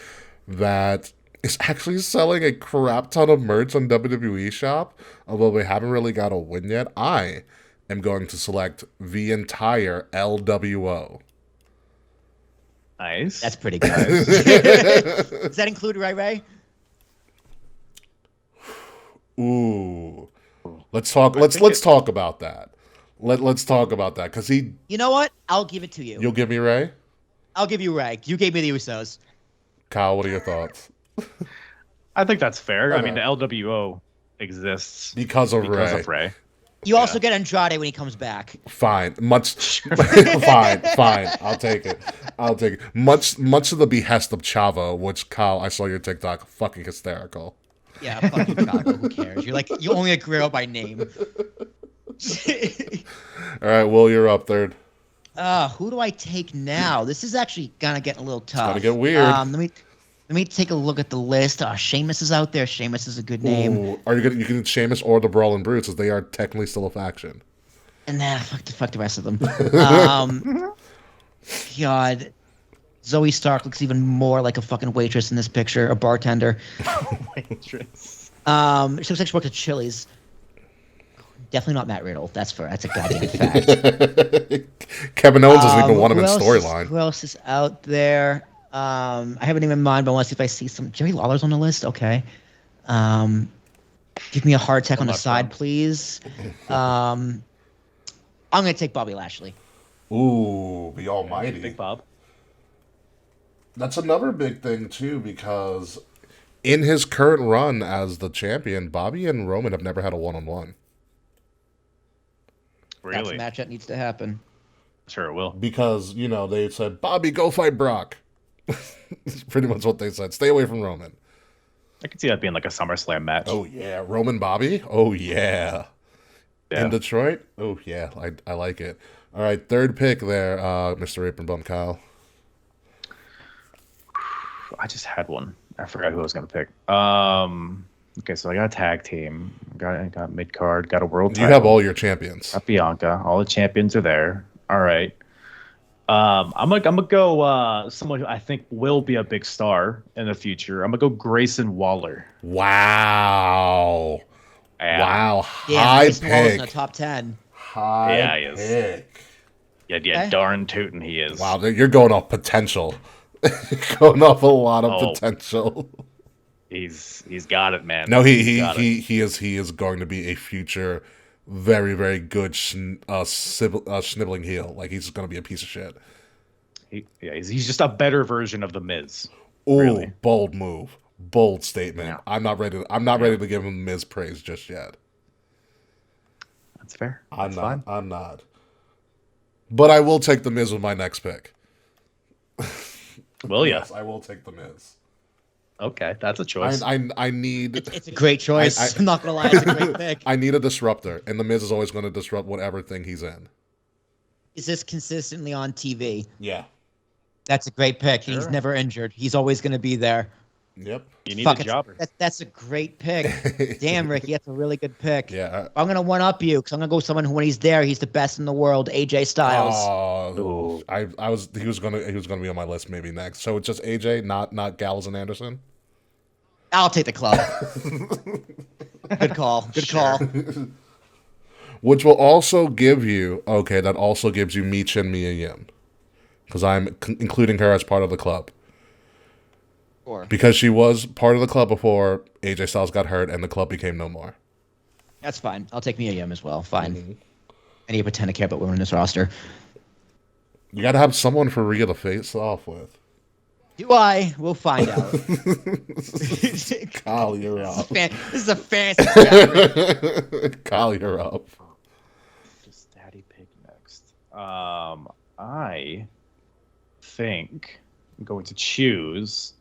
that is actually selling a crap ton of merch on WWE Shop. Although they haven't really got a win yet. I am going to select the entire LWO. Nice. That's pretty good. Does that include Ray Ray? Ooh. Let's talk about that. Let's talk about that because he. You know what? I'll give it to you. You'll give me Ray? I'll give you Ray. You gave me the Usos. Kyle, what are your thoughts? I think that's fair. Okay. I mean, the LWO exists because of Ray. You also get Andrade when he comes back. Fine. Fine. I'll take it. Much to the behest of Chavo, which, Kyle, I saw your TikTok, fucking hysterical. Yeah, fuck you, Chavo. Who cares? You're like, you only like Guerrero by name. All right, Will, you're up third. Who do I take now? This is actually gonna get a little tough. Gotta get weird. Let me take a look at the list. Sheamus is out there. Sheamus is a good name. Ooh, you can Sheamus or the Brawling Brutes, as they are technically still a faction. And fuck the rest of them. God, Zoe Stark looks even more like a fucking waitress in this picture, a bartender. Waitress. She looks like she worked at Chili's. Definitely not Matt Riddle. That's a goddamn fact. Kevin Owens doesn't even want him in storyline. Who else is out there? I haven't even in mind, but I want to see if I see some. Jerry Lawler's on the list. Okay. Give me a heart attack on the side, please. I'm gonna take Bobby Lashley. Ooh, the almighty. Big Bob. That's another big thing too, because in his current run as the champion, Bobby and Roman have never had a one-on-one. Really? That's a match that needs to happen. Sure it will. Because, they said, Bobby, go fight Brock. That's pretty much what they said. Stay away from Roman. I could see that being like a SummerSlam match. Oh, yeah. Roman Bobby? Oh, yeah. In Detroit? Oh, yeah. I like it. All right, third pick there, Mr. Apron Bump Kyle. I just had one. I forgot who I was going to pick. Okay, so I got a tag team. Got mid card. Got a world title. You have all your champions. Got Bianca. All the champions are there. All right. I'm gonna go someone who I think will be a big star in the future. I'm gonna go Grayson Waller. Wow. Yeah. Wow. Yeah, High Grayson Waller's in pick. the top 10. High he is. pick. Yeah, Okay. darn tootin' he is. Wow, you're going off potential. You're going off a lot of potential. He's got it, man. No, he is going to be a future very, very good sniveling heel. Like, he's going to be a piece of shit. He's just a better version of the Miz. Ooh, really. Bold move. Bold statement. Yeah. I'm not ready to give him Miz praise just yet. That's fair. I'm That's not. fine. I'm not. But I will take the Miz with my next pick. Will ya? Yes, I will take the Miz. Okay, that's a choice. I need. It's a great choice. I'm not gonna lie, it's a great pick. I need a disruptor, and the Miz is always going to disrupt whatever thing he's in. Is this consistently on TV? Yeah. That's a great pick. Sure. He's never injured. He's always gonna be there. Yep. You need a jobber. That's a great pick. Damn, Ricky, that's a really good pick. Yeah. I'm gonna one up you because I'm gonna go with someone who, when he's there, he's the best in the world. AJ Styles. Oh, he was gonna be on my list maybe next. So it's just AJ, not Gallows and Anderson. I'll take the club. Good call. Good call. Which will also give you that also gives you Michin and Mia Yim, because I'm including her as part of the club. Sure. Because she was part of the club before AJ Styles got hurt and the club became no more. That's fine. I'll take Mia Yim as well. Fine. Mm-hmm. I need to pretend to care about women in this roster. You got to have someone for Rhea to face off with. Do I? We'll find out. Kyle, you're up. This is a fancy draft. Kyle, you're up. Just daddy pick next. I think I'm going to choose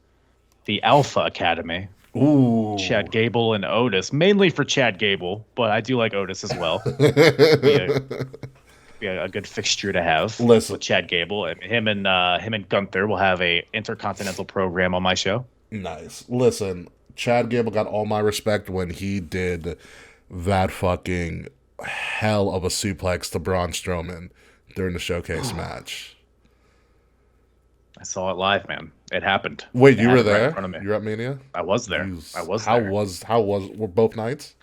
the Alpha Academy. Ooh. Chad Gable and Otis, mainly for Chad Gable, but I do like Otis as well. Be a good fixture to have with Chad Gable. And him and Gunther will have a intercontinental program on my show. Nice. Listen, Chad Gable got all my respect when he did that fucking hell of a suplex to Braun Strowman during the showcase match. I saw it live, man. It happened. Wait, It you were happened right there? in front of me. You were at Mania? I was there. I was how there. were both nights?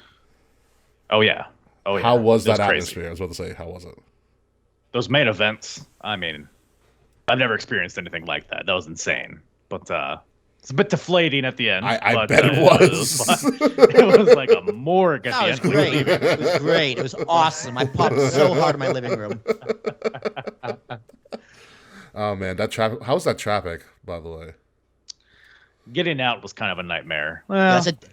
Oh yeah. How was that crazy. atmosphere? I was about to say, how was it? Those main events, I mean, I've never experienced anything like that. That was insane. But it's a bit deflating at the end. I bet it was. It was like a morgue at That the was end. great. It was great. It was awesome. I popped so hard in my living room. Oh man, that traffic. How's that traffic, by the way? Getting out was kind of a nightmare.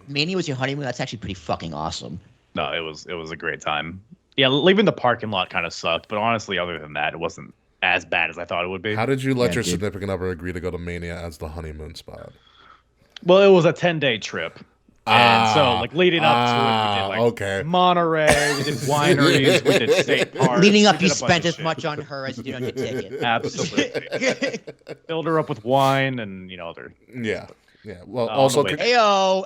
Mania was your honeymoon. That's actually pretty fucking awesome. No, it was a great time. Yeah, leaving the parking lot kind of sucked, but honestly, other than that, it wasn't as bad as I thought it would be. How did you let Yeah, your dude. significant other agree to go to Mania as the honeymoon spot? Well, it was a 10-day trip. And so, like, leading up to it, we did, like, okay. Monterey, we did wineries, we did state parks. Leading up, we you did a bunch spent of as shit. much on her as you did on your ticket. Absolutely. Filled her up with wine and, other. Yeah. Well, On also, the way. Ayo,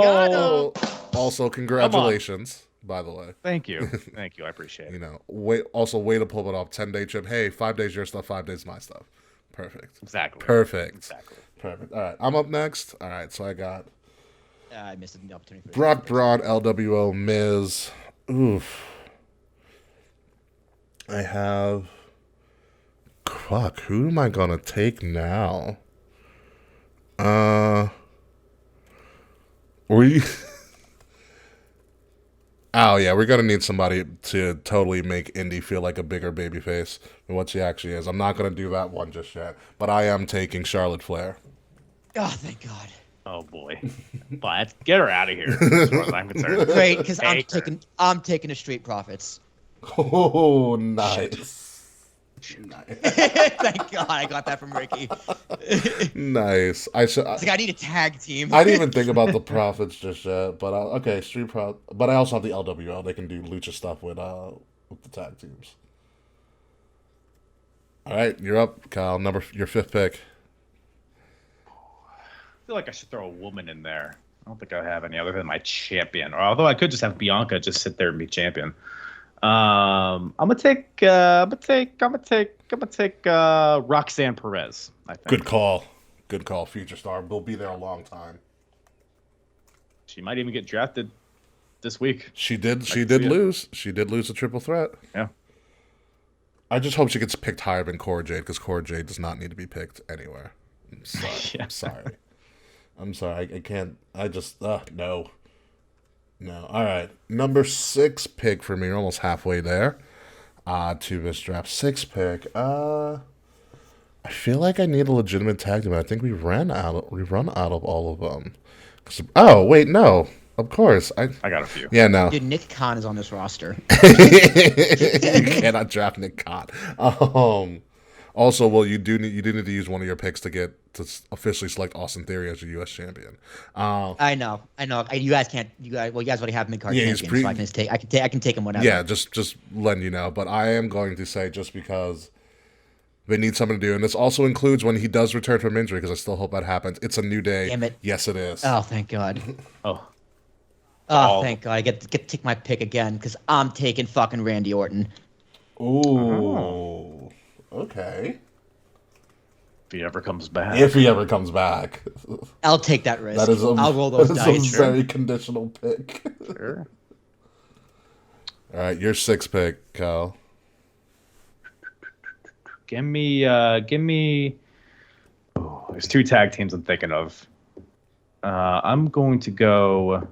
got him. also, congratulations, by the way. Thank you. Thank you. I appreciate it. Way to pull it off. 10-day trip. Hey, 5 days your stuff, 5 days my stuff. Perfect. Exactly. Perfect. All right, I'm up next. All right, so I got I missed the opportunity for Brock Braun, LWO, Miz. Oof. I have. Fuck, who am I gonna take now? We. Oh yeah, we're gonna need somebody to totally make Indy feel like a bigger babyface than what she actually is. I'm not gonna do that one just yet, but I am taking Charlotte Flair. Oh, thank God. Oh, boy. But get her out of here, as far as I'm concerned. Great, because Take her. I'm taking the Street Profits. Oh, nice. Thank God I got that from Ricky. Nice. It's like I need a tag team. I didn't even think about the Profits just yet, but okay, but I also have the LWO. They can do lucha stuff with the tag teams. All right, you're up, Kyle. Your fifth pick. I feel like I should throw a woman in there. I don't think I have any other than my champion. Or although I could just have Bianca just sit there and be champion. I'm gonna take Roxanne Perez. I think. Good call. Future star. Will be there a long time. She might even get drafted this week. She did lose. She did lose a triple threat. Yeah. I just hope she gets picked higher than Cora Jade because Cora Jade does not need to be picked anywhere. I'm sorry. Yeah. I'm sorry. I can't. I just no. All right. Number 6 pick for me. You're almost halfway there. To this draft 6 pick. I feel like I need a legitimate tag team. I think we run out of all of them. Oh wait, no. Of course. I got a few. Yeah, no. Dude, Nick Khan is on this roster. You cannot draft Nick Cott. Also, well, you do need to use one of your picks to officially select Austin Theory as your U.S. champion. I know. You guys already have mid-card Yeah, champion, so I can take him whenever. Yeah, just letting you know. But I am going to say just because they need something to do, and this also includes when he does return from injury, because I still hope that happens. It's a new day. Damn it. Yes, it is. Oh, thank God. Oh, Thank God. I get to take my pick again because I'm taking fucking Randy Orton. Ooh. Okay. if he ever comes back. If he ever comes back. I'll take that risk. That is I'll roll those that dice. is a very conditional pick. Sure. All right, your 6th pick, Kyle. Give me. Oh, there's 2 tag teams I'm thinking of. I'm going to go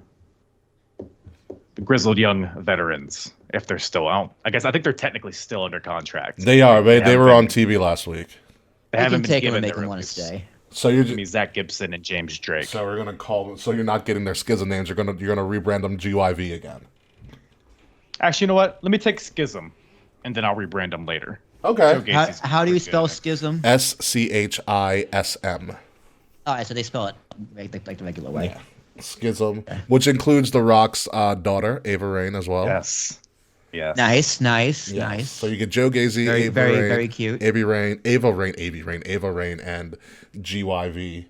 the Grizzled Young Veterans, if they're still out. I think they're technically still under contract. They are. They were on TV last week. They You haven't can been take him given and make their him want to release. stay. So you're Give me Zach Gibson and James Drake. So we're gonna call them. So you're not getting their Schism names. You're gonna rebrand them GYV again. Actually, you know what? Let me take Schism, and then I'll rebrand them later. Okay. Joe Gacy's How do you pretty spell good. schism? SCHISM. All right, so they spell it like the regular way. Yeah. Schism, which includes The Rock's daughter, Ava Raine, as well. Yes. Yes. Nice. Yes. So you get Joe Gacy, Very, Ava very, Raine, very cute. Ava Raine, and GYV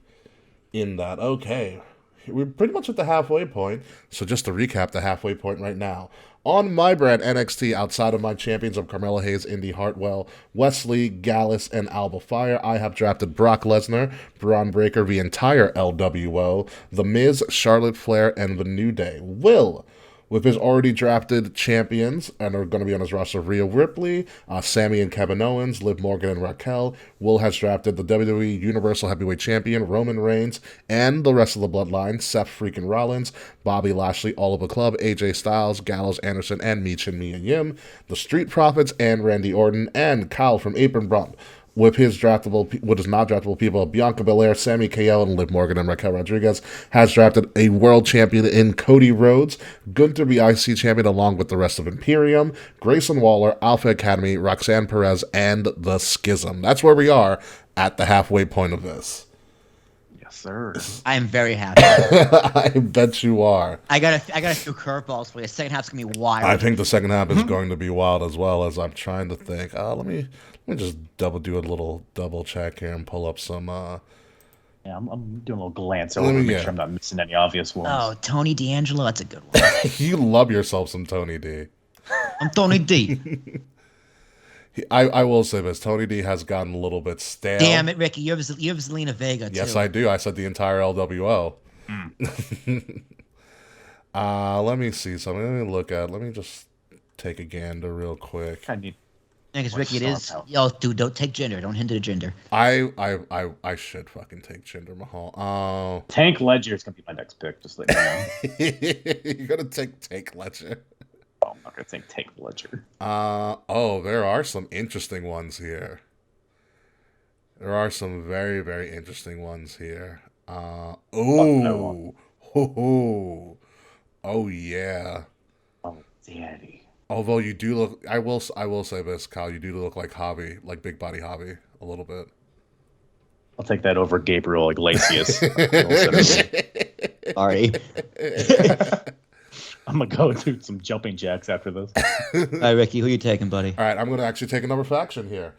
in that. Okay. We're pretty much at the halfway point. So just to recap the halfway point right now. On my brand, NXT, outside of my champions of Carmella Hayes, Indy Hartwell, Wesley, Gallus, and Alba Fire, I have drafted Brock Lesnar, Braun Breaker, the entire LWO, The Miz, Charlotte Flair, and The New Day. Will, with his already drafted champions, and are going to be on his roster, Rhea Ripley, Sammy and Kevin Owens, Liv Morgan and Raquel. Will has drafted the WWE Universal Heavyweight Champion, Roman Reigns, and the rest of the Bloodline, Seth freaking Rollins, Bobby Lashley, All of the Club, AJ Styles, Gallows Anderson, and Mia Yim, the Street Profits, and Randy Orton, and Kyle from Apron Bump with his not draftable people, Bianca Belair, Sami Callihan, and Liv Morgan, and Raquel Rodriguez, has drafted a world champion in Cody Rhodes, Gunther be IC champion along with the rest of Imperium, Grayson Waller, Alpha Academy, Roxanne Perez, and the Schism. That's where we are at the halfway point of this. Yes, sir. I am very happy. I bet you are. I got a few curveballs for you. The second half's gonna be wild. I think the second half is going to be wild as well. As I'm trying to think. Let me just do a little double check here and pull up some. Yeah, I'm doing a little glance over to make sure I'm not missing any obvious ones. Oh, Tony D'Angelo, that's a good one. You love yourself some Tony D. I'm Tony D. I will say this: Tony D has gotten a little bit stale. Damn it, Ricky! You have Zelina Vega too. Yes, I do. I said the entire LWO. Let me see something. Let me just take a gander real quick. I need. Because Ricky, it is. Yo, dude, don't take gender. Don't hinder the gender. I should fucking take Jinder Mahal. Tank Ledger is gonna be my next pick. Just let me know. You're gonna take Tank Ledger. Oh, I'm not gonna take Tank Ledger. There are some interesting ones here. There are some very, very interesting ones here. Oh yeah. Oh, daddy. Although you do look, I will say this, Kyle, you do look like Hobby, like Big Body Hobby, a little bit. I'll take that over Gabriel Iglesias. Sorry. I'm gonna go do some jumping jacks after this. All right, Ricky, who you taking, buddy? All right, I'm gonna actually take another faction here,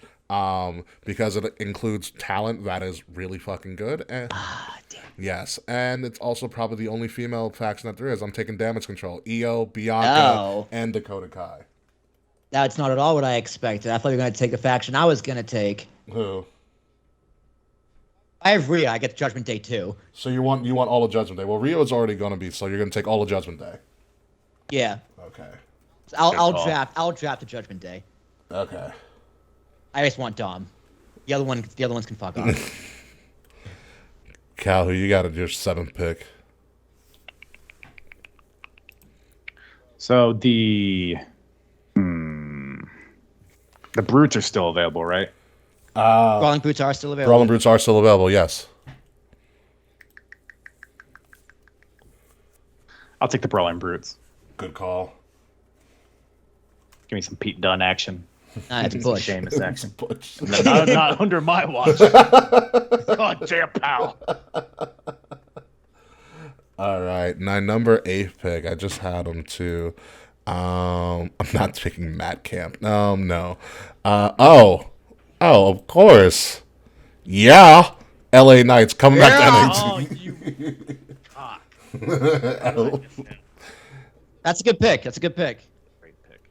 because it includes talent that is really fucking good. And damn. yes, and it's also probably the only female faction that there is. I'm taking Damage Control, Io, Bianca, and Dakota Kai. That's not at all what I expected. I thought you were going to take the faction I was going to take. Who? I have Rhea. I get Judgment Day too. So you want all of Judgment Day? Well, Rio's already going to be, so you're going to take all of Judgment Day. Yeah. Okay. So I'll draft the Judgment Day. Okay. I just want Dom. The other ones can fuck off. Cal, who you got at your 7th pick? So the Brutes are still available, right? Brawling Brutes are still available. Brawling Brutes are still available, yes. I'll take the Brawling Brutes. Good call. Give me some Pete Dunne action. Nah, it's Bush. Sheamus action. Butch. not under my watch. God damn, pal. All right, my number 8 pick. I just had him too. I'm not picking Matt Camp. No. Oh, of course. Yeah, LA Knights coming back to Oh, NXT. you cock. That's a good pick. Great pick.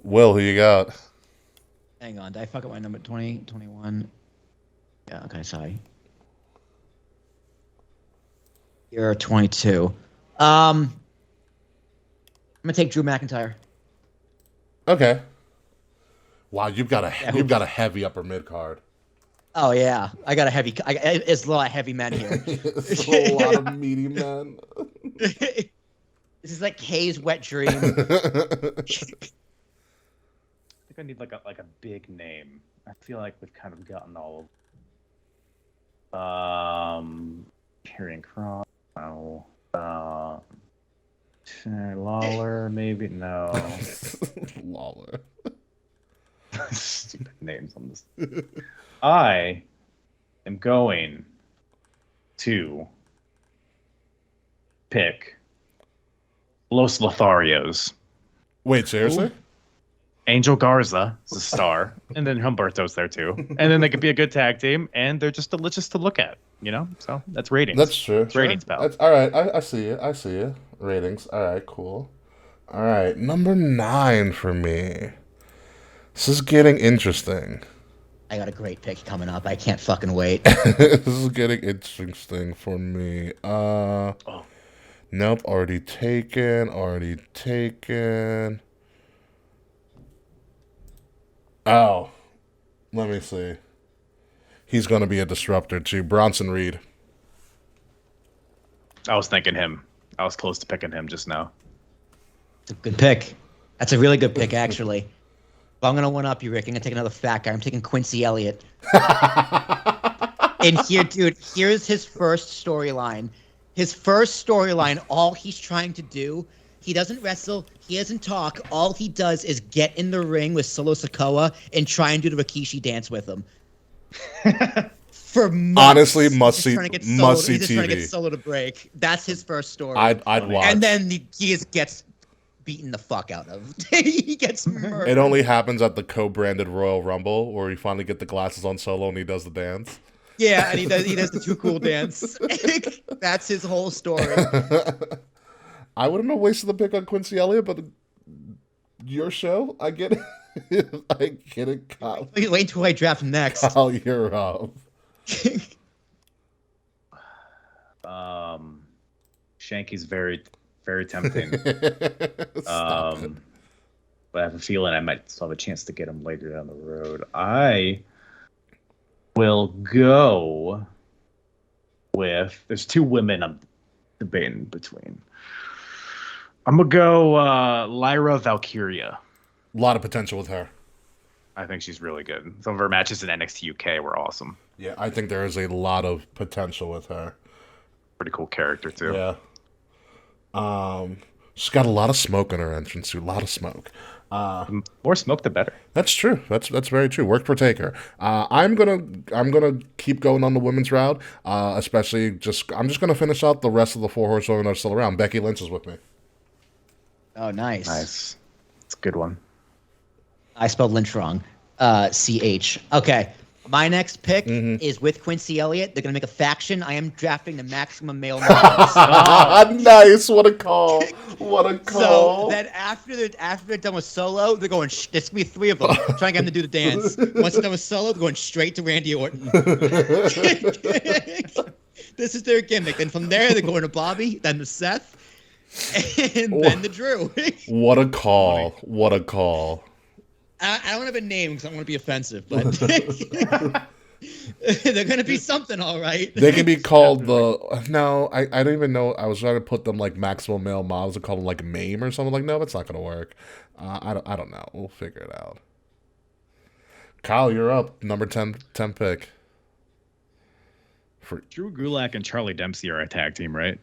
Will, who you got? Hang on. Did I fuck up my number 20, 21? Yeah, okay, sorry. You're 22. I'm gonna take Drew McIntyre. Okay. Wow, you've got a heavy upper mid card. Oh yeah, I got a heavy. It's a lot of heavy men here. It's a lot of meaty men. This is like Hayes' wet dream. I think I need like a big name. I feel like we've kind of gotten all of Karrion Kross. No. Lawler, maybe no. Lawler. Stupid names on this. I am going to pick Los Lotharios. Wait, seriously? Ooh. Angel Garza is a star, and then Humberto's there too, and then they could be a good tag team, and they're just delicious to look at, you know. So that's ratings. That's true. It's ratings, pal. All right, I see you. Ratings. All right, cool. All right, number 9 for me. This is getting interesting. I got a great pick coming up. I can't fucking wait. This is getting interesting for me. Nope, already taken. Oh, let me see. He's going to be a disruptor too. Bronson Reed. I was thinking him. I was close to picking him just now. It's a good pick. That's a really good pick, actually. But I'm gonna one up you, Rick. I'm gonna take another fat guy. I'm taking Quincy Elliott. And here, dude, here's his first storyline. His first storyline, all he's trying to do, he doesn't wrestle, he doesn't talk. All he does is get in the ring with Solo Sikoa and try and do the Rikishi dance with him. For months. Honestly, must see He's just trying to get Solo to break. That's his first story. I'd watch. And then he just gets beaten the fuck out of. He gets murdered. It only happens at the co-branded Royal Rumble where you finally get the glasses on Solo and he does the dance. Yeah, and he does the too cool dance. That's his whole story. I wouldn't have wasted the pick on Quincy Elliott, but your show, I get it. I get it, Kyle. Wait until I draft next. Kyle, you're up. Shanky's very, very tempting. Stop it. But I have a feeling I might still have a chance to get him later down the road. I will go with. There's two women I'm debating between. I'm gonna go Lyra Valkyria. A lot of potential with her. I think she's really good. Some of her matches in NXT UK were awesome. Yeah, I think there is a lot of potential with her. Pretty cool character too. Yeah. She's got a lot of smoke in her entrance too. A lot of smoke. More smoke, the better. That's true. That's very true. Worked for Taker. I'm gonna keep going on the women's route. I'm just gonna finish out the rest of the 4 horsewomen that are still around. Becky Lynch is with me. Oh, nice. Nice. It's a good one. I spelled Lynch wrong. CH. Okay. My next pick is with Quincy Elliott. They're going to make a faction. I am drafting the maximum male models. Nice. What a call. What a call. So then after they're done with Solo, they're going, there's going to be 3 of them. Trying to get him to do the dance. Once they're done with Solo, they're going straight to Randy Orton. This is their gimmick. And from there, they're going to Bobby, then to Seth, and then to Drew. What a call. What a call. I don't have a name because I don't want to be offensive, but they're going to be something, all right. They can be called I don't even know. I was trying to put them like maximum male models and call them like MAME or something. Like, no, that's not going to work. I don't know. We'll figure it out. Kyle, you're up. Number 10 pick. Drew Gulak and Charlie Dempsey are a tag team, right?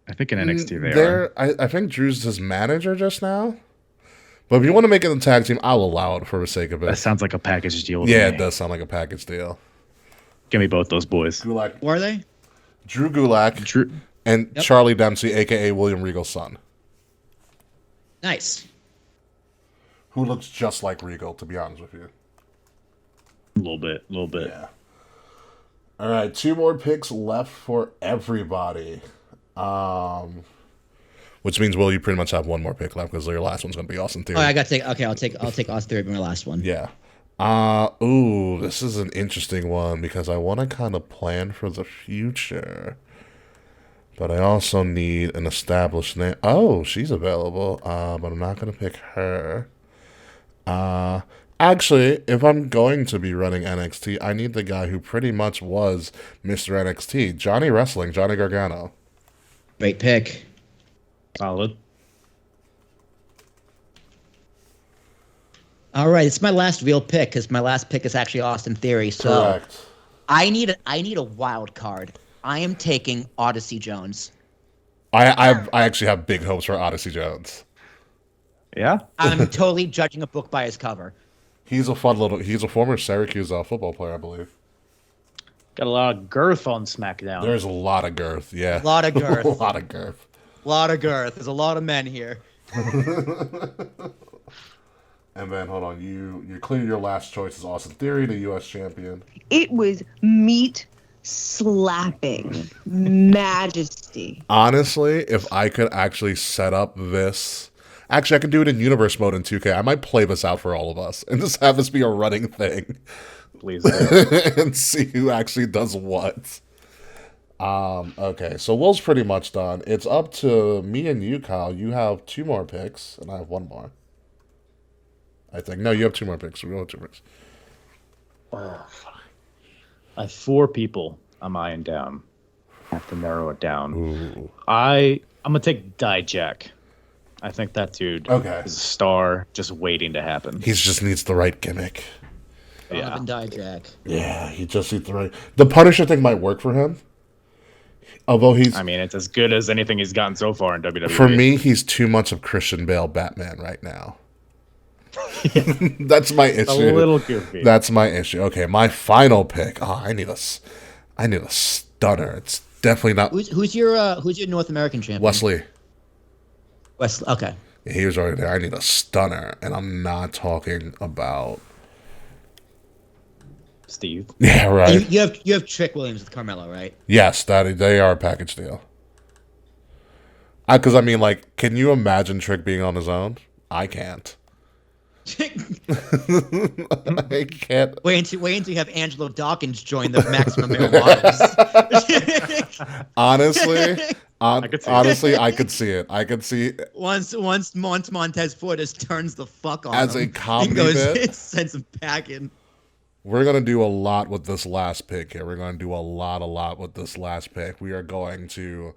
I think in NXT they are. I think Drew's his manager just now. But if you want to make it a tag team, I'll allow it for the sake of it. That sounds like a package deal to Yeah, me. it does sound like a package deal. Give me both those boys. Gulak. Who are they? Drew Gulak and Charlie Dempsey, a.k.a. William Regal's son. Nice. Who looks just like Regal, to be honest with you. A little bit. Yeah. All right, 2 more picks left for everybody. Which means, Will, you pretty much have 1 more pick left because your last one's going to be Austin Theory. Oh, I got to take. Okay, I'll take Austin Theory, my last one. Yeah. This is an interesting one because I want to kind of plan for the future. But I also need an established name. Oh, she's available. But I'm not going to pick her. Actually, if I'm going to be running NXT, I need the guy who pretty much was Mr. NXT, Johnny Gargano. Great pick. Solid. All right, it's my last real pick because my last pick is actually Austin Theory. So Correct. I need a wild card. I am taking Odyssey Jones. I actually have big hopes for Odyssey Jones. Yeah? I'm totally judging a book by his cover. He's a former Syracuse football player, I believe. Got a lot of girth on SmackDown. There's a lot of girth, yeah. A lot of girth. A lot of girth. There's a lot of men here. And then, hold on, you clear your last choice is Austin Theory, the U.S. champion. It was meat slapping majesty. Honestly, if I could actually set up this... Actually, I could do it in universe mode in 2K. I might play this out for all of us and just have this be a running thing. Please do. And see who actually does what. Okay, so Will's pretty much done. It's up to me and you, Kyle. You have 2 more picks, and I have 1 more. I think. No, you have 2 more picks. We all have 2 picks. I have 4 people I'm eyeing down. I have to narrow it down. Ooh. I'm going to take Dijak. I think that dude Okay. is a star just waiting to happen. He just needs the right gimmick. Yeah. Donovan Dijak. Yeah, he just needs the right. The Punisher thing might work for him. Although I mean, it's as good as anything he's gotten so far in WWE. for me, he's too much of Christian Bale Batman right now. That's my issue. a little goofy. That's my issue. Okay, my final pick. Oh, I need a stunner. It's definitely not Who's your North American champion? Wesley. Wesley. Okay. Yeah, he was already there. I need a stunner, and I'm not talking about. Steve. Yeah, right. You have Trick Williams with Carmelo, right? Yes, they are a package deal. Because I mean, like, can you imagine Trick being on his own? I can't. I can't. Wait until you have Angelo Dawkins join the Maximum Male Models. Honestly, I could see it. I could see once Montez Ford just turns the fuck on as him, a comedy he goes, bit. sends him packing. We're going to do a lot with this last pick here. We're going to do a lot with this last pick. We are going to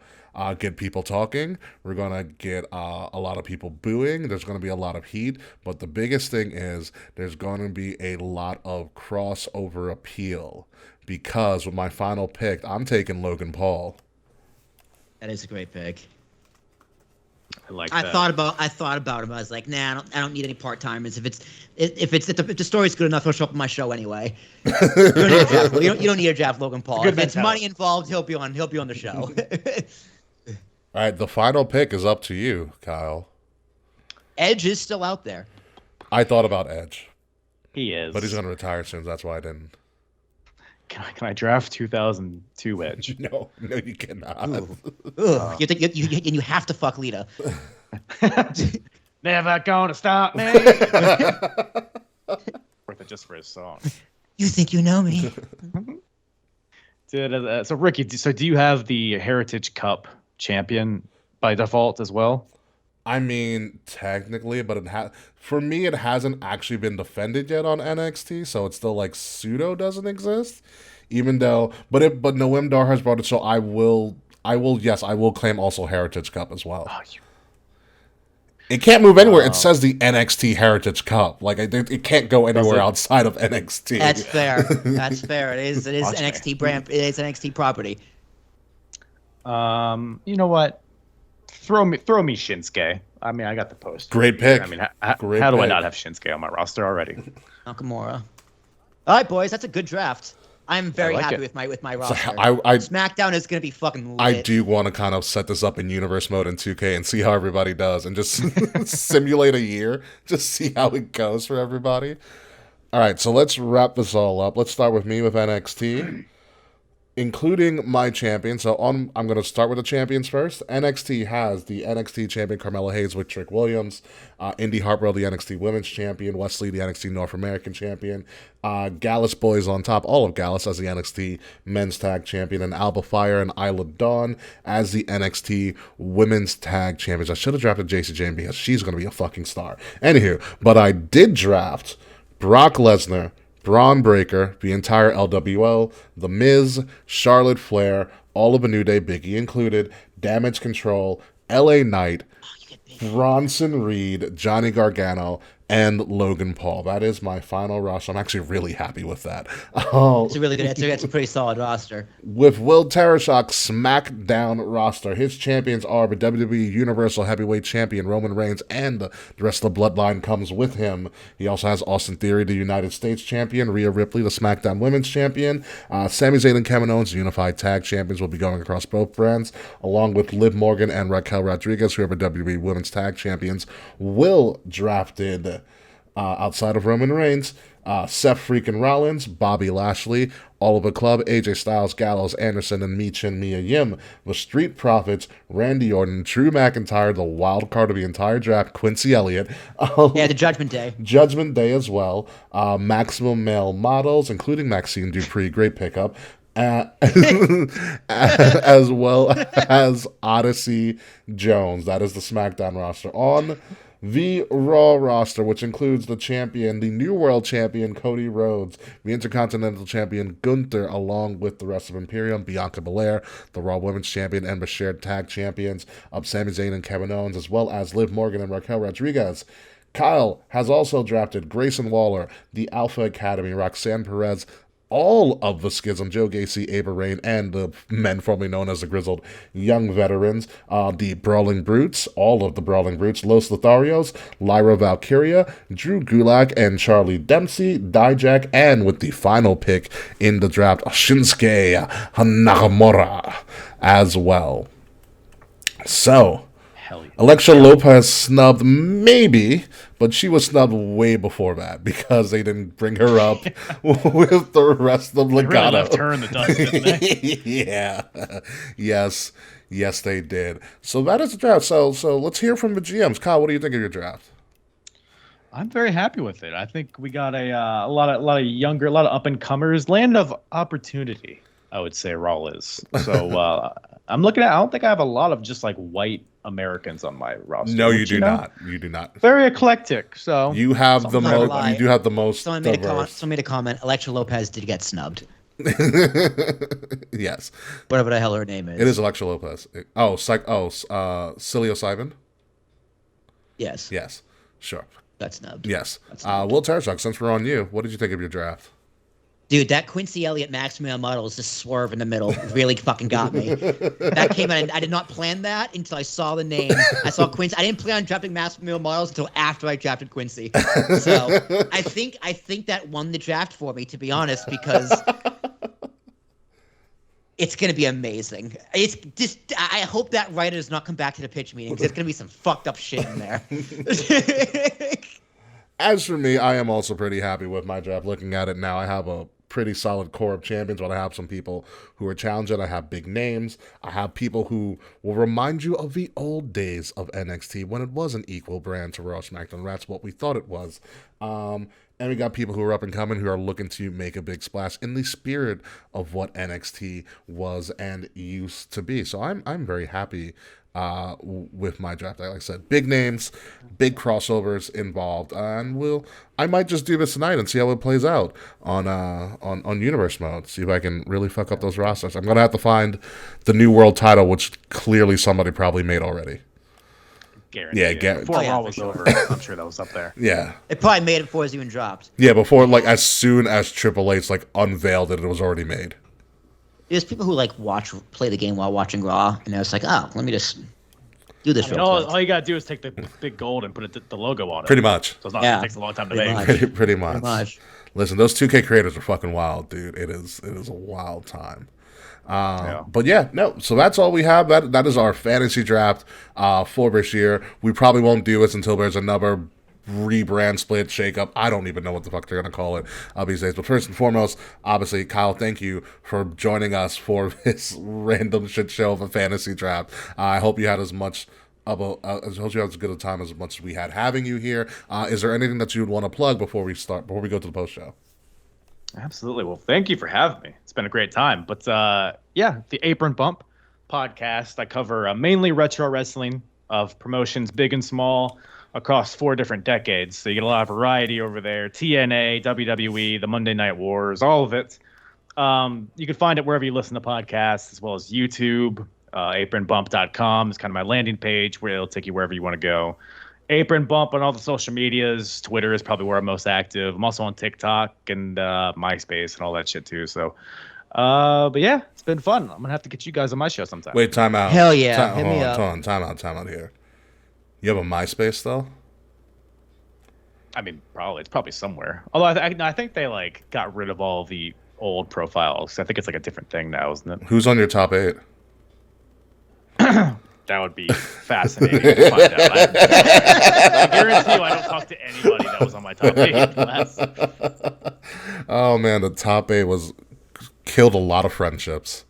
get people talking. We're going to get a lot of people booing. There's going to be a lot of heat. But the biggest thing is there's going to be a lot of crossover appeal. Because with my final pick, I'm taking Logan Paul. That is a great pick. I like I that. thought about him. I was like, nah, I don't need any part timers. If the story's good enough, he'll show up on my show anyway. You don't need to draft Logan Paul. If it's money involved, he'll be on the show. All right, the final pick is up to you, Kyle. Edge is still out there. I thought about Edge, He is. but he's going to retire soon. That's why I didn't. Can I draft 2002 Edge? No, you cannot. Ugh. You have to fuck Lita. Never gonna stop me. Worth it just for his song. You think you know me? So Ricky, do you have the Heritage Cup champion by default as well? I mean, technically, but for me, it hasn't actually been defended yet on NXT, so it's still like pseudo doesn't exist. Even though, but Noam Dar has brought it, so I will claim also Heritage Cup as well. It can't move anywhere. It says the NXT Heritage Cup. Like it can't go anywhere outside of NXT. That's fair. It is NXT brand. It is NXT property. You know what? Throw me Shinsuke. I mean, I got the post. Great pick. I mean, how do I not have Shinsuke on my roster already? Nakamura. All right, boys, that's a good draft. I'm very happy with my roster. SmackDown is gonna be fucking lit. I do want to kind of set this up in universe mode in 2K and see how everybody does, and just simulate a year, just see how it goes for everybody. All right, so let's wrap this all up. Let's start with me with NXT. Including my champion. So I'm going to start with the champions first. NXT has the NXT champion Carmelo Hayes with Trick Williams, Indy Hartwell, the NXT women's champion, Wesley, the NXT North American champion, Gallus Boys on top, all of Gallus as the NXT men's tag champion, and Alba Fire and Isla Dawn as the NXT women's tag champions. I should have drafted Jacy Jane because she's going to be a fucking star. Anywho, but I did draft Brock Lesnar, Braun Breaker, the entire LWO, The Miz, Charlotte Flair, all of a New Day, Biggie included, Damage Control, LA Knight, Bronson Reed, Johnny Gargano, and Logan Paul. That is my final roster. I'm actually really happy with that. It's a really good answer. That's a pretty solid roster. With Will Tarashok's SmackDown roster, his champions are the WWE Universal Heavyweight Champion Roman Reigns, and the rest of the Bloodline comes with him. He also has Austin Theory, the United States Champion, Rhea Ripley, the SmackDown Women's Champion, Sami Zayn and Kevin Owens, the Unified Tag Champions, will be going across both brands, along with Liv Morgan and Raquel Rodriguez, who are the WWE Women's Tag Champions. Will drafted outside of Roman Reigns, Seth freaking Rollins, Bobby Lashley, all of the club, AJ Styles, Gallows, Anderson, and Mia Yim, the Street Profits, Randy Orton, Drew McIntyre, the wild card of the entire draft, Quincy Elliott. The Judgment Day. Judgment Day as well. Maximum Male Models, including Maxine Dupree, great pickup. As well as Odyssey Jones. That is the SmackDown roster. On The Raw roster, which includes the champion, the New World Champion, Cody Rhodes, the Intercontinental Champion, Gunther, along with the rest of Imperium, Bianca Belair, the Raw Women's Champion, and the shared tag champions of Sami Zayn and Kevin Owens, as well as Liv Morgan and Raquel Rodriguez. Kyle has also drafted Grayson Waller, the Alpha Academy, Roxanne Perez, all of the Schism, Joe Gacy, Ava Rain, and the men formerly known as the Grizzled Young Veterans, the Brawling Brutes, all of the Brawling Brutes, Los Lotharios, Lyra Valkyria, Drew Gulak, and Charlie Dempsey, Dijak, and with the final pick in the draft, Shinsuke Nakamura as well. So, Alexa Lopez snubbed maybe, but she was snubbed way before that because they didn't bring her up with the rest of Legado. Really left her in the dust, didn't they? Yeah. Yes, they did. So that is the draft. So let's hear from the GMs. Kyle, what do you think of your draft? I'm very happy with it. I think we got a lot of younger, a lot of up and comers, land of opportunity. I would say Raw is. So I'm looking at. I don't think I have a lot of just like white Americans on my roster. No, you do not. You do not. Very eclectic. So you have the most. You do have the most. Someone made a comment. Alexa Lopez did get snubbed. Yes. Whatever the hell her name is. It is Alexa Lopez. Cilio Simon. Yes. Yes. Sure. Got snubbed. Yes. Will Terzak, since we're on you, what did you think of your draft? Dude, that Quincy Elliott Maximum model is just swerve in the middle. Really fucking got me. That came in. I did not plan that until I saw the name. I saw Quincy. I didn't plan on drafting Maximum models until after I drafted Quincy. So I think that won the draft for me, to be honest, because it's gonna be amazing. It's just I hope that writer does not come back to the pitch meeting because there's gonna be some fucked up shit in there. As for me, I am also pretty happy with my draft. Looking at it now, I have a pretty solid core of champions, but I have some people who are challenging. I have big names. I have people who will remind you of the old days of NXT when it was an equal brand to Raw, SmackDown. That's what we thought it was. And we got people who are up and coming who are looking to make a big splash in the spirit of what NXT was and used to be. So I'm very happy with my draft. Like I said, big names, big crossovers involved, and I might just do this tonight and see how it plays out on Universe mode. See if I can really fuck up those rosters. I'm gonna have to find the New World title, which clearly somebody probably made already. Guaranteed. Yeah, before Raw was over, I'm sure that was up there. Yeah, it probably made it before it was even dropped. Yeah, before as soon as Triple H unveiled it, it was already made. There's people who play the game while watching Raw, and I was like, oh, let me just do this real quick. All you gotta do is take the big gold and put the logo on it. Pretty much. So it takes a long time to make. Pretty much. Listen, those 2K creators are fucking wild, dude. It is a wild time. But yeah, no. So that's all we have. That is our fantasy draft for this year. We probably won't do this until there's another rebrand, split, shake-up. I don't even know what the fuck they're going to call it these days. But first and foremost, obviously, Kyle, thank you for joining us for this random shit show of a fantasy draft. I hope you had as much of as good a time as much as we had having you here. Is there anything that you would want to plug before we go to the post show? Absolutely. Well, thank you for having me. It's been a great time. But the Apron Bump podcast, I cover mainly retro wrestling of promotions big and small across 4 different decades. So you get a lot of variety over there. TNA, WWE, the Monday Night Wars, all of it. You can find it wherever you listen to podcasts, as well as YouTube. Apronbump.com is kind of my landing page where it'll take you wherever you want to go. Apron Bump on all the social medias. Twitter is probably where I'm most active. I'm also on TikTok and MySpace and all that shit too. So, but yeah, it's been fun. I'm going to have to get you guys on my show sometime. Wait, time out. Hell yeah. Hit me up. Time out here. You have a MySpace though? I mean, it's probably somewhere. Although I think they got rid of all the old profiles. I think it's a different thing now, isn't it? Who's on your top 8? That would be fascinating to find out. I guarantee you I don't talk to anybody that was on my top 8 last. Oh man, the top 8 killed a lot of friendships.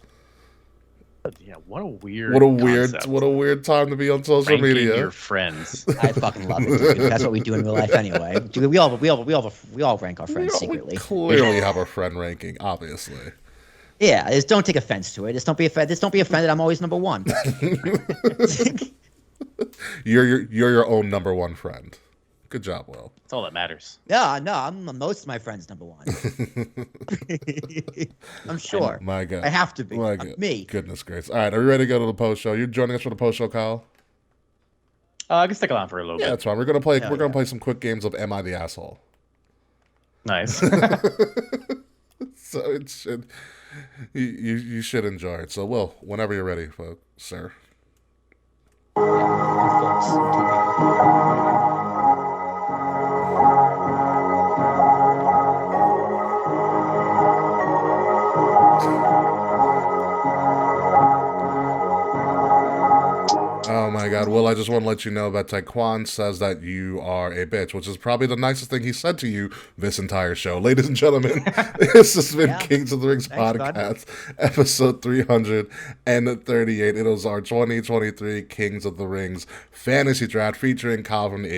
Yeah, what a weird time to be on social media. Your friends. I fucking love it, dude. That's what we do in real life anyway. We all rank our friends secretly. We clearly have a friend ranking, obviously. Yeah, just don't take offense to it. Just don't be offended. I'm always number 1. You're your own number one friend. Good job, Will. That's all that matters. Yeah, no, I'm most of my friends' number one. I'm sure. My God. I have to be. My I'm God. me. Goodness gracious. All right, are you ready to go to the post show? You joining us for the post show, Kyle? I can stick around for a little Yeah, bit. that's fine. We're gonna play. Hell We're gonna yeah. play some quick games of Am I the Asshole? Nice. So it should. You should enjoy it. So, Will, whenever you're ready, folks, sir. Oh my God, Will, I just want to let you know that Taekwon says that you are a bitch, which is probably the nicest thing he said to you this entire show. Ladies and gentlemen, this has been Yeah. Kings of the Rings Thanks, bud. podcast, episode 338. It was our 2023 Kings of the Rings fantasy draft featuring Kyle from the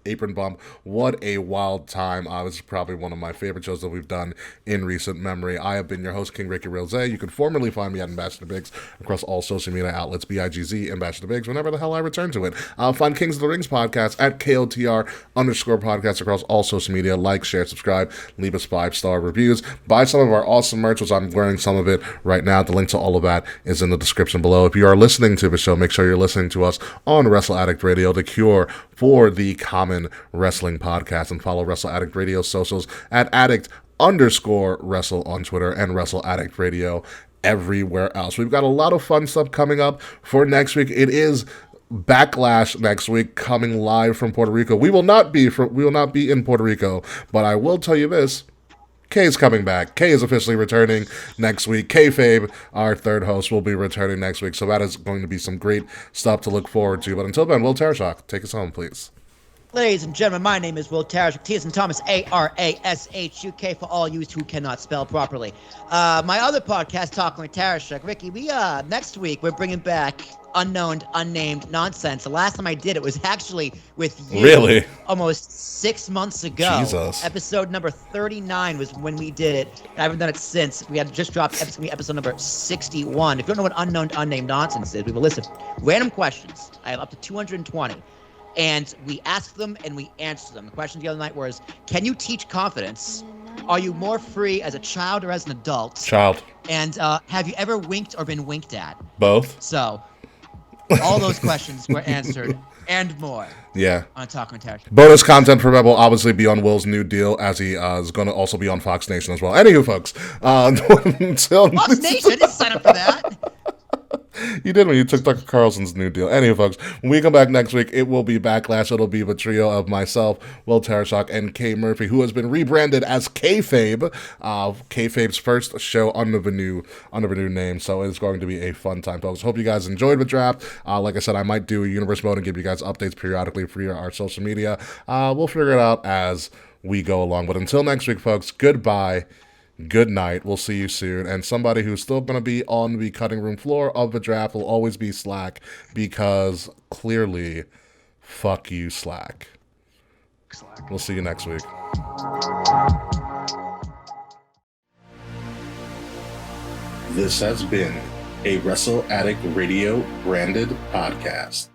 Apron Bump. What a wild time. This is probably one of my favorite shows that we've done in recent memory. I have been your host, King Ricky Rose. You can formerly find me at Ambassador Biggs across all social media outlets, BIGZ, Ambassador Biggs, whenever the hell I return to it. Find Kings of the Rings podcast at KOTR_podcast across all social media. Like, share, subscribe, leave us 5-star reviews. Buy some of our awesome merch, which I'm wearing some of it right now. The link to all of that is in the description below. If you are listening to the show, make sure you're listening to us on Wrestle Addict Radio, the cure for the common wrestling podcast, and follow Wrestle Addict Radio socials at Addict_Wrestle on Twitter and Wrestle Addict Radio everywhere else. We've got a lot of fun stuff coming up for next week. It is Backlash next week, coming live from Puerto Rico. We will not be in Puerto Rico, but I will tell you this: Kay is coming back. Kay is officially returning next week. Kayfabe, our third host, will be returning next week, so that is going to be some great stuff to look forward to. But until then, Will Tarashok, take us home, please. Ladies and gentlemen, my name is Will Tarashuk, T as in Thomas, ARASHUK, for all you who cannot spell properly. My other podcast, Talking with Tarashuk, Ricky, next week we're bringing back Unknown, Unnamed Nonsense. The last time I did it was actually with you. Really? Almost 6 months ago. Jesus. Episode number 39 was when we did it. I haven't done it since. We had just dropped episode number 61. If you don't know what Unknown, Unnamed Nonsense is, we will listen. Random questions. I have up to 220. And we ask them and we answer them. The question the other night was, can you teach confidence? Are you more free as a child or as an adult? Child. And have you ever winked or been winked at? Both. So, all those questions were answered and more Yeah. on Talk with Tarashuk. Bonus content for that will obviously be on Will's new deal, as he is going to also be on Fox Nation as well. Anywho, folks, until Fox Nation didn't sign up for that. You did when you took Tucker Carlson's new deal. Anyway, folks, when we come back next week, it will be Backlash. It'll be the trio of myself, Will Tarashok, and Kay Murphy, who has been rebranded as Kayfabe. Kayfabe's first show under the new name. So it's going to be a fun time, folks. Hope you guys enjoyed the draft. Like I said, I might do a universe mode and give you guys updates periodically for our social media. We'll figure it out as we go along. But until next week, folks, goodbye. Good night. We'll see you soon. And somebody who's still going to be on the cutting room floor of the draft will always be Slack, because clearly, fuck you, Slack. We'll see you next week. This has been a Wrestle Addict Radio branded podcast.